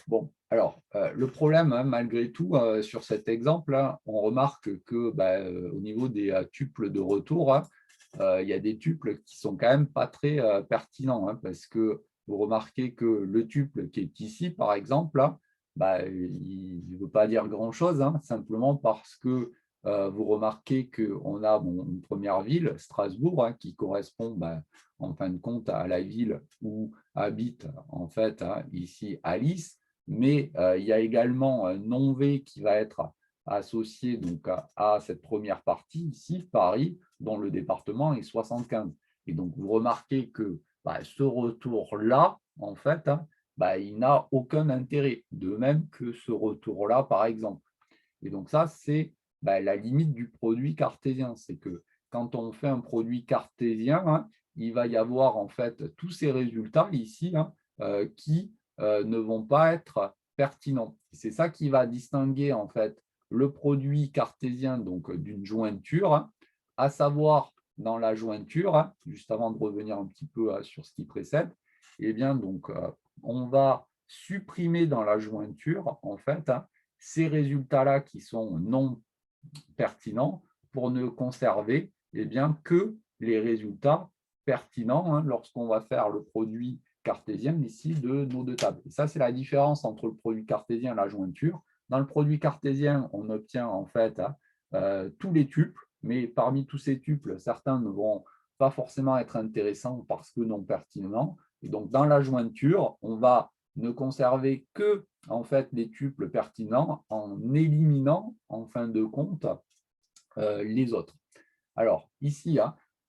Bon, alors, le problème, hein, malgré tout, sur cet exemple-là, on remarque que au niveau des tuples de retour, hein, il y a des tuples qui sont quand même pas très pertinents, hein, parce que vous remarquez que le tuple qui est ici, par exemple, là, il ne veut pas dire grand-chose, hein, simplement parce que vous remarquez qu'on a une première ville, Strasbourg, hein, qui correspond en fin de compte à la ville où habite en fait, hein, ici Alice, mais il y a également un nom V qui va être associé donc à cette première partie ici, Paris, dont le département est 75. Et donc vous remarquez que ce retour-là, en fait, hein, il n'a aucun intérêt, de même que ce retour-là, par exemple. Et donc ça, c'est la limite du produit cartésien, c'est que quand on fait un produit cartésien, hein, il va y avoir en fait tous ces résultats ici, hein, qui ne vont pas être pertinents. C'est ça qui va distinguer en fait le produit cartésien donc d'une jointure, hein, à savoir dans la jointure, hein, juste avant de revenir un petit peu sur ce qui précède, eh bien, donc, on va supprimer dans la jointure, en fait, ces résultats-là qui sont non pertinents pour ne conserver eh bien, que les résultats pertinents lorsqu'on va faire le produit cartésien ici de nos deux tables. Et ça, c'est la différence entre le produit cartésien et la jointure. Dans le produit cartésien, on obtient en fait tous les tuples, mais parmi tous ces tuples, certains ne vont pas forcément être intéressants parce que non pertinents. Et donc, dans la jointure, on va ne conserver que en fait, les tuples pertinents en éliminant, en fin de compte, les autres. Alors, ici,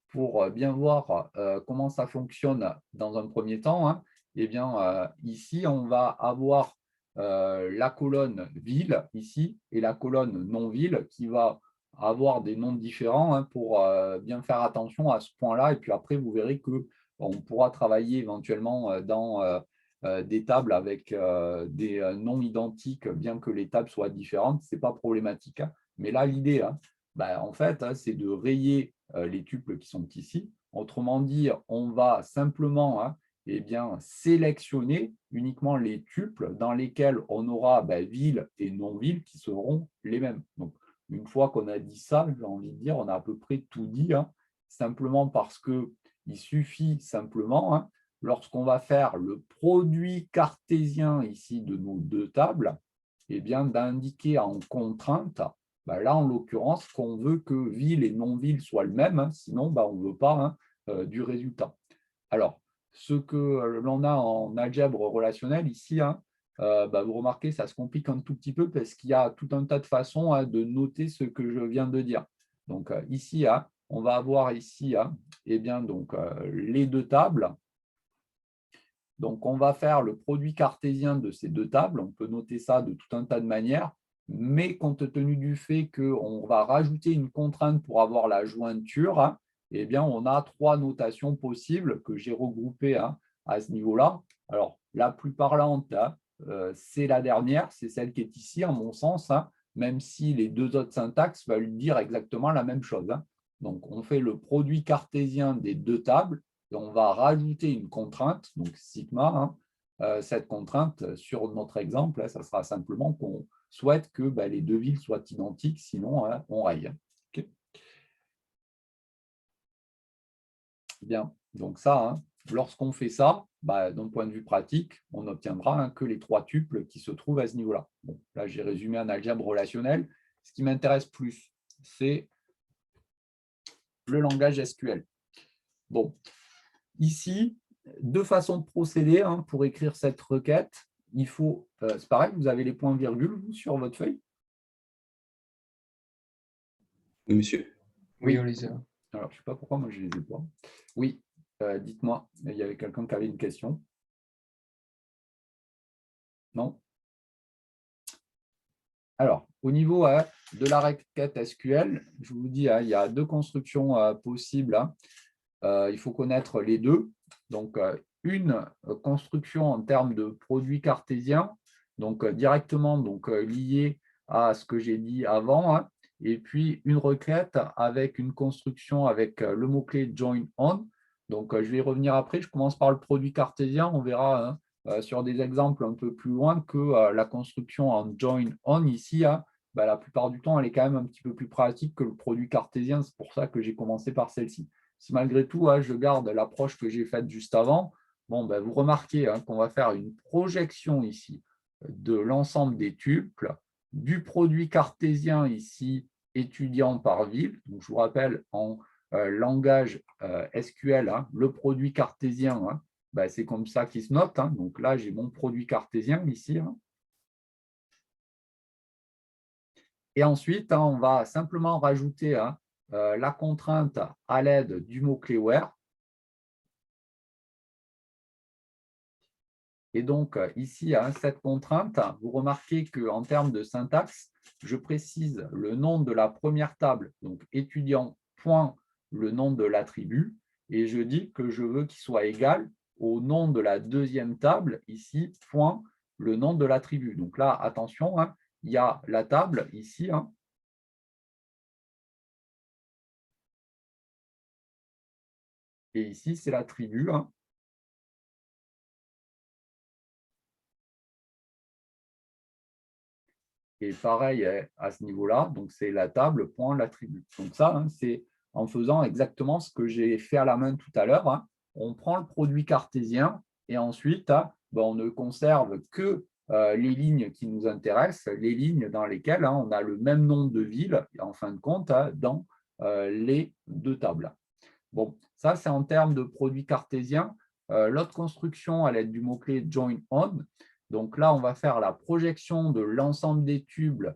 pour bien voir comment ça fonctionne dans un premier temps, eh bien, ici, on va avoir la colonne ville, ici, et la colonne non-ville, qui va avoir des noms différents pour bien faire attention à ce point-là. Et puis après, vous verrez qu'on pourra travailler éventuellement dans des tables avec des noms identiques, bien que les tables soient différentes. Ce n'est pas problématique. Mais là, l'idée, en fait, c'est de rayer les tuples qui sont ici. Autrement dit, on va simplement eh bien, sélectionner uniquement les tuples dans lesquels on aura ville et non-ville qui seront les mêmes. Donc, une fois qu'on a dit ça, j'ai envie de dire, on a à peu près tout dit, simplement parce qu'il suffit simplement, lorsqu'on va faire le produit cartésien ici de nos deux tables, eh bien, d'indiquer en contrainte, là, en l'occurrence, qu'on veut que ville et non-ville soient le même, sinon, on ne veut pas du résultat. Alors, ce que l'on a en algèbre relationnelle ici, vous remarquez, ça se complique un tout petit peu parce qu'il y a tout un tas de façons de noter ce que je viens de dire. Donc, ici, on va avoir ici eh bien, donc, les deux tables. Donc, on va faire le produit cartésien de ces deux tables. On peut noter ça de tout un tas de manières, mais compte tenu du fait qu'on va rajouter une contrainte pour avoir la jointure, eh bien, on a trois notations possibles que j'ai regroupées à ce niveau-là. Alors, la plus parlante, c'est la dernière, c'est celle qui est ici, en mon sens, même si les deux autres syntaxes veulent dire exactement la même chose. Donc, on fait le produit cartésien des deux tables, et on va rajouter une contrainte, donc sigma. Cette contrainte, sur notre exemple, ça sera simplement qu'on souhaite que les deux villes soient identiques, sinon on raye. Okay. Bien, donc ça, lorsqu'on fait ça, d'un point de vue pratique, on n'obtiendra que les trois tuples qui se trouvent à ce niveau-là. Bon, là, j'ai résumé un algèbre relationnel. Ce qui m'intéresse plus, c'est le langage SQL. Bon, ici, deux façons de procéder pour écrire cette requête. Il faut, c'est pareil, vous avez les points-virgules sur votre feuille? Oui, monsieur. Oui, on les a. Alors, je ne sais pas pourquoi, moi, je ne les ai pas. Oui, dites-moi, il y avait quelqu'un qui avait une question? Non? Alors, au niveau de la requête SQL, je vous dis, il y a deux constructions possibles. Il faut connaître les deux. Donc, une construction en termes de produit cartésien, donc directement liée à ce que j'ai dit avant, et puis une requête avec une construction avec le mot-clé join on. Donc, je vais y revenir après. Je commence par le produit cartésien. On verra sur des exemples un peu plus loin que la construction en join on ici, la plupart du temps, elle est quand même un petit peu plus pratique que le produit cartésien. C'est pour ça que j'ai commencé par celle-ci. Si malgré tout, je garde l'approche que j'ai faite juste avant, vous remarquez qu'on va faire une projection ici de l'ensemble des tuples, du produit cartésien ici, étudiant par ville. Donc, je vous rappelle, en langage SQL, le produit cartésien, c'est comme ça qu'il se note. Donc là, j'ai mon produit cartésien ici. Et ensuite, on va simplement rajouter la contrainte à l'aide du mot-clé where. Et donc, ici, cette contrainte, vous remarquez qu'en termes de syntaxe, je précise le nom de la première table, donc étudiant, point, le nom de l'attribut, et je dis que je veux qu'il soit égal au nom de la deuxième table, ici, point, le nom de l'attribut. Donc là, attention, il y a la table ici, et ici, c'est l'attribut. Et pareil à ce niveau-là, donc c'est la table, point, l'attribut. Donc ça, c'est en faisant exactement ce que j'ai fait à la main tout à l'heure. On prend le produit cartésien et ensuite, on ne conserve que les lignes qui nous intéressent, les lignes dans lesquelles on a le même nom de ville, en fin de compte, dans les deux tables. Bon, ça, c'est en termes de produit cartésien. L'autre construction à l'aide du mot-clé join on. Donc là, on va faire la projection de l'ensemble des tubes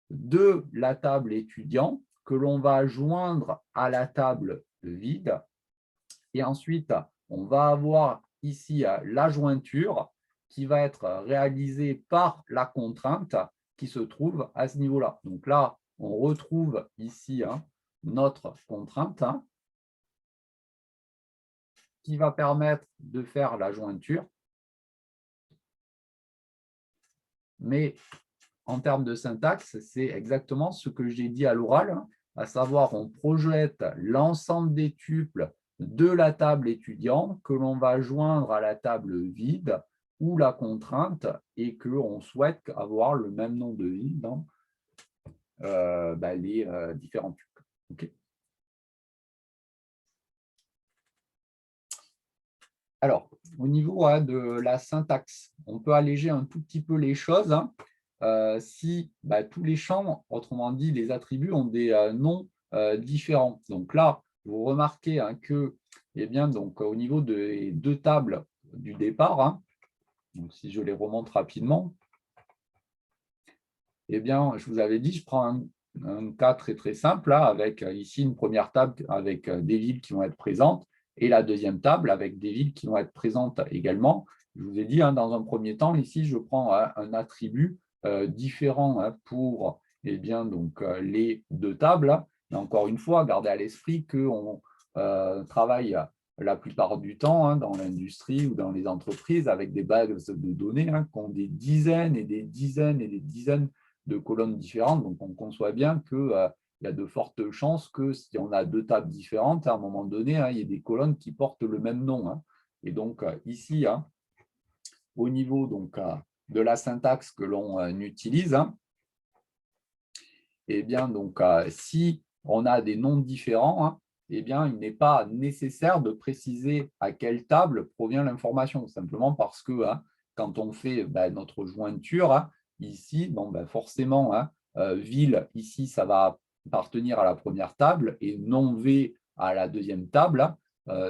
de la table étudiant que l'on va joindre à la table vide. Et ensuite, on va avoir ici la jointure qui va être réalisée par la contrainte qui se trouve à ce niveau-là. Donc là, on retrouve ici notre contrainte qui va permettre de faire la jointure. Mais en termes de syntaxe, c'est exactement ce que j'ai dit à l'oral, à savoir on projette l'ensemble des tuples de la table étudiante que l'on va joindre à la table vide ou la contrainte et qu'on souhaite avoir le même nom de ville dans les différents tuples. Okay. Alors, au niveau de la syntaxe, on peut alléger un tout petit peu les choses si tous les champs, autrement dit les attributs, ont des noms différents. Donc là, vous remarquez que donc, au niveau des deux tables du départ, donc si je les remonte rapidement, je vous avais dit, je prends un cas très très simple, avec ici une première table avec des villes qui vont être présentes, et la deuxième table avec des villes qui vont être présentes également. Je vous ai dit, dans un premier temps, ici, je prends un attribut différent pour donc, les deux tables. Mais encore une fois, gardez à l'esprit qu'on travaille la plupart du temps dans l'industrie ou dans les entreprises avec des bases de données qui ont des dizaines et des dizaines et des dizaines de colonnes différentes. Donc, on conçoit bien que il y a de fortes chances que si on a deux tables différentes, à un moment donné, il y ait des colonnes qui portent le même nom. Et donc, ici, au niveau donc, de la syntaxe que l'on utilise, donc, si on a des noms différents, il n'est pas nécessaire de préciser à quelle table provient l'information, simplement parce que quand on fait notre jointure, ici, forcément, ville, ici, ça va appartenir à la première table et non V à la deuxième table,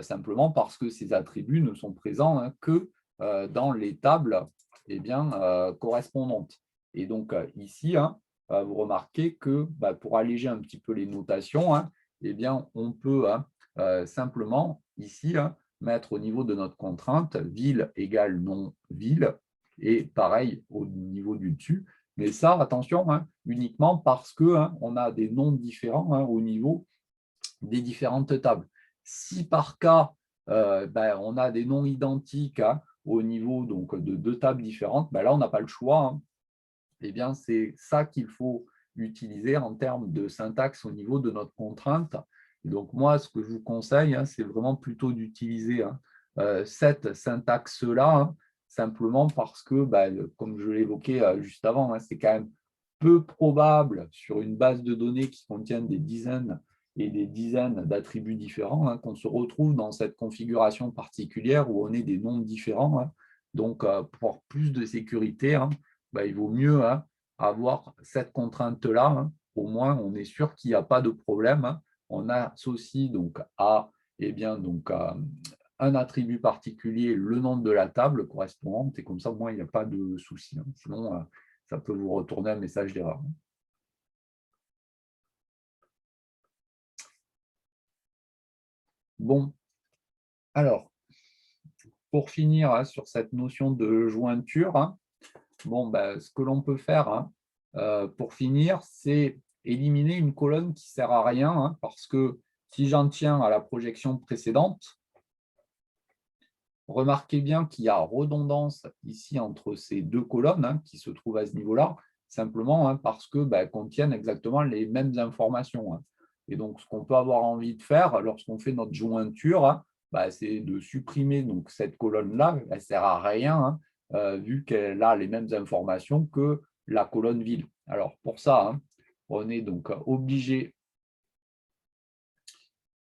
simplement parce que ces attributs ne sont présents que dans les tables correspondantes. Et donc ici, vous remarquez que pour alléger un petit peu les notations, on peut simplement ici mettre au niveau de notre contrainte ville égale non ville et pareil au niveau du dessus. Mais ça, attention, uniquement parce qu'on a des noms différents au niveau des différentes tables. Si par cas, on a des noms identiques au niveau donc, de deux tables différentes, là, on n'a pas le choix. C'est ça qu'il faut utiliser en termes de syntaxe au niveau de notre contrainte. Et donc, moi, ce que je vous conseille, c'est vraiment plutôt d'utiliser cette syntaxe-là, simplement parce que, comme je l'évoquais juste avant, c'est quand même peu probable sur une base de données qui contient des dizaines et des dizaines d'attributs différents qu'on se retrouve dans cette configuration particulière où on ait des noms différents. Donc, pour plus de sécurité, il vaut mieux avoir cette contrainte-là. Au moins, on est sûr qu'il n'y a pas de problème. On associe donc à un attribut particulier le nom de la table correspondante et comme ça, au moins, il n'y a pas de souci. Sinon, ça peut vous retourner un message d'erreur. Bon, alors, pour finir sur cette notion de jointure, ce que l'on peut faire pour finir, c'est éliminer une colonne qui ne sert à rien, parce que si j'en tiens à la projection précédente, remarquez bien qu'il y a redondance ici entre ces deux colonnes qui se trouvent à ce niveau-là, simplement parce qu'elles contiennent exactement les mêmes informations. Et donc, ce qu'on peut avoir envie de faire lorsqu'on fait notre jointure, c'est de supprimer donc, cette colonne-là, elle ne sert à rien, vu qu'elle a les mêmes informations que la colonne ville. Alors, pour ça, hein, on est donc obligé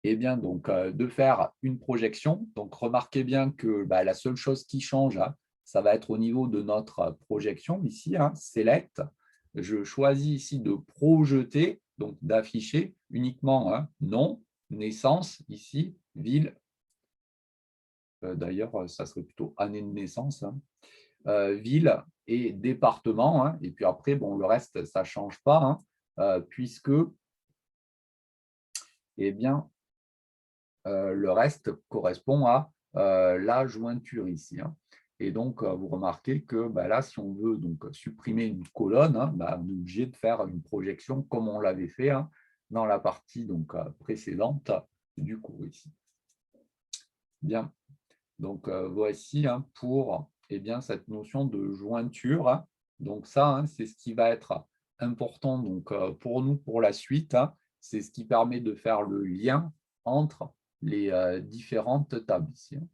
donc, de faire une projection. Donc, remarquez bien que la seule chose qui change, hein, ça va être au niveau de notre projection ici, hein, Select. Je choisis ici de projeter, donc d'afficher uniquement nom, naissance, ici, ville. D'ailleurs, ça serait plutôt année de naissance, hein. Ville et département. Hein. Et puis après, bon, le reste, ça ne change pas, hein, puisque le reste correspond à la jointure ici. Hein. Et donc, vous remarquez que là, si on veut donc supprimer une colonne, hein, on est obligé de faire une projection comme on l'avait fait hein, dans la partie donc, précédente du cours ici. Bien. Donc, voici hein, pour cette notion de jointure. Hein. Donc, ça, hein, c'est ce qui va être important donc, pour nous pour la suite. Hein. C'est ce qui permet de faire le lien entre les différentes tables ici. Hein.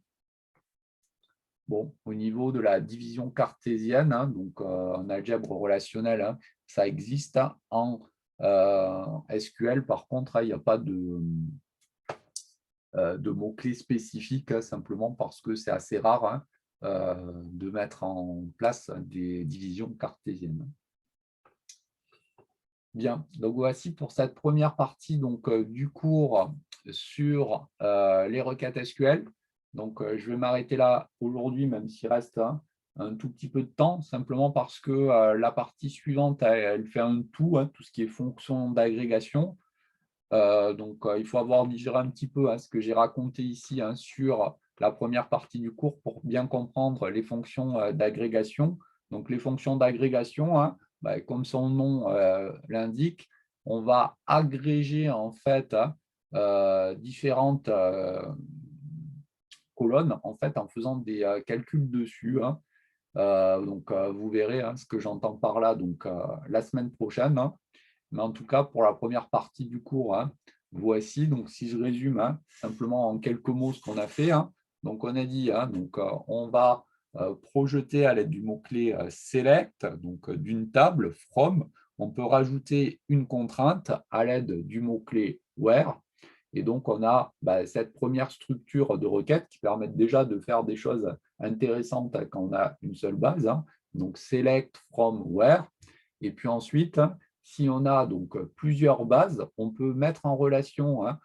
Bon, au niveau de la division cartésienne, hein, donc en algèbre relationnelle, hein, ça existe. Hein. En SQL, par contre, il n'y a pas de mots-clés spécifiques, hein, simplement parce que c'est assez rare hein, de mettre en place des divisions cartésiennes. Bien, donc voici pour cette première partie donc, du cours sur les requêtes SQL. Donc, je vais m'arrêter là aujourd'hui, même s'il reste hein, un tout petit peu de temps, simplement parce que la partie suivante, elle fait un tout, hein, tout ce qui est fonction d'agrégation. Donc, il faut avoir digéré un petit peu hein, ce que j'ai raconté ici hein, sur la première partie du cours pour bien comprendre les fonctions d'agrégation. Donc, les fonctions d'agrégation, hein, comme son nom l'indique, on va agréger en fait hein, différentes colonnes en fait en faisant des calculs dessus. Hein. Donc, vous verrez hein, ce que j'entends par là donc, la semaine prochaine. Hein. Mais en tout cas, pour la première partie du cours, hein, voici, donc si je résume hein, simplement en quelques mots ce qu'on a fait. Hein. Donc, on a dit, hein, donc, on va projeter à l'aide du mot-clé select, donc d'une table from. On peut rajouter une contrainte à l'aide du mot-clé where. Et donc, on a cette première structure de requête qui permet déjà de faire des choses intéressantes quand on a une seule base. Hein. Donc, select from where. Et puis ensuite, si on a donc plusieurs bases, on peut mettre en relation hein,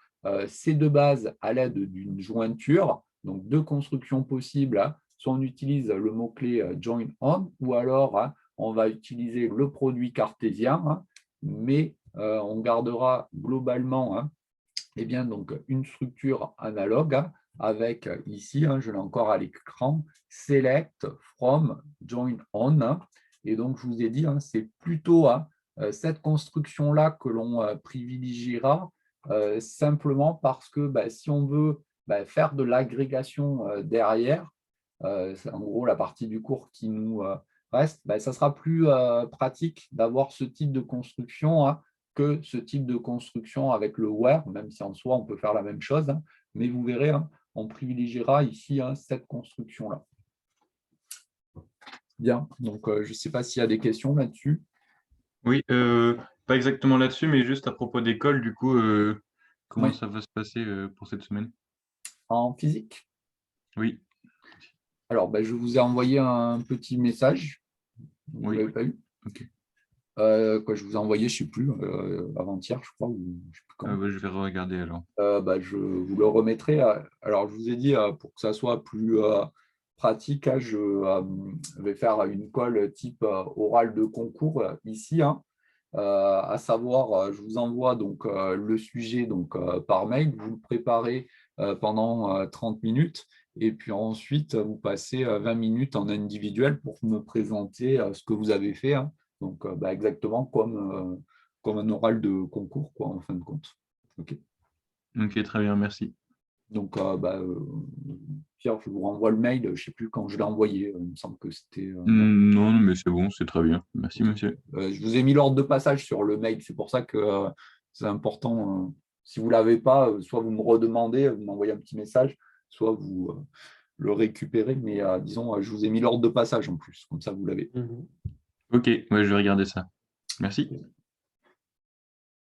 ces deux bases à l'aide d'une jointure, donc deux constructions possibles. Hein. Soit on utilise le mot-clé join on, ou alors hein, on va utiliser le produit cartésien, hein, mais on gardera globalement hein, donc, une structure analogue hein, avec ici, hein, je l'ai encore à l'écran, select from join on. Hein. Et donc, je vous ai dit, hein, c'est plutôt hein, cette construction-là que l'on privilégiera simplement parce que si on veut faire de l'agrégation derrière, c'est en gros la partie du cours qui nous reste, ça sera plus pratique d'avoir ce type de construction hein, que ce type de construction avec le where, même si en soi on peut faire la même chose, hein, mais vous verrez, hein, on privilégiera ici hein, cette construction-là. Bien, donc je ne sais pas s'il y a des questions là-dessus. Oui, pas exactement là-dessus, mais juste à propos d'école, du coup, comment Oui. ça va se passer pour cette semaine? En physique? Oui. Alors, je vous ai envoyé un petit message. Vous ne Oui. l'avez pas eu? Ok. Quoi, je vous ai envoyé, je ne sais plus, avant-hier, je crois, ou je sais plus quand. Je vais regarder alors. Je vous le remettrai. Alors, je vous ai dit, pour que ça soit plus pratique, hein, je vais faire une colle type orale de concours ici. Hein, à savoir, je vous envoie donc le sujet donc, par mail. Vous le préparez pendant 30 minutes. Et puis ensuite, vous passez 20 minutes en individuel pour me présenter ce que vous avez fait. Hein. Donc, exactement comme un oral de concours, quoi, en fin de compte. OK. Ok, très bien, merci. Donc, Pierre, je vous renvoie le mail. Je ne sais plus quand je l'ai envoyé. Il me semble que c'était… Non, mais c'est bon, c'est très bien. Merci, monsieur. je vous ai mis l'ordre de passage sur le mail. C'est pour ça que c'est important. Si vous ne l'avez pas, soit vous me redemandez, vous m'envoyez un petit message, soit vous le récupérez. Mais disons, je vous ai mis l'ordre de passage en plus. Comme ça, vous l'avez. Ok, ouais, je vais regarder ça. Merci.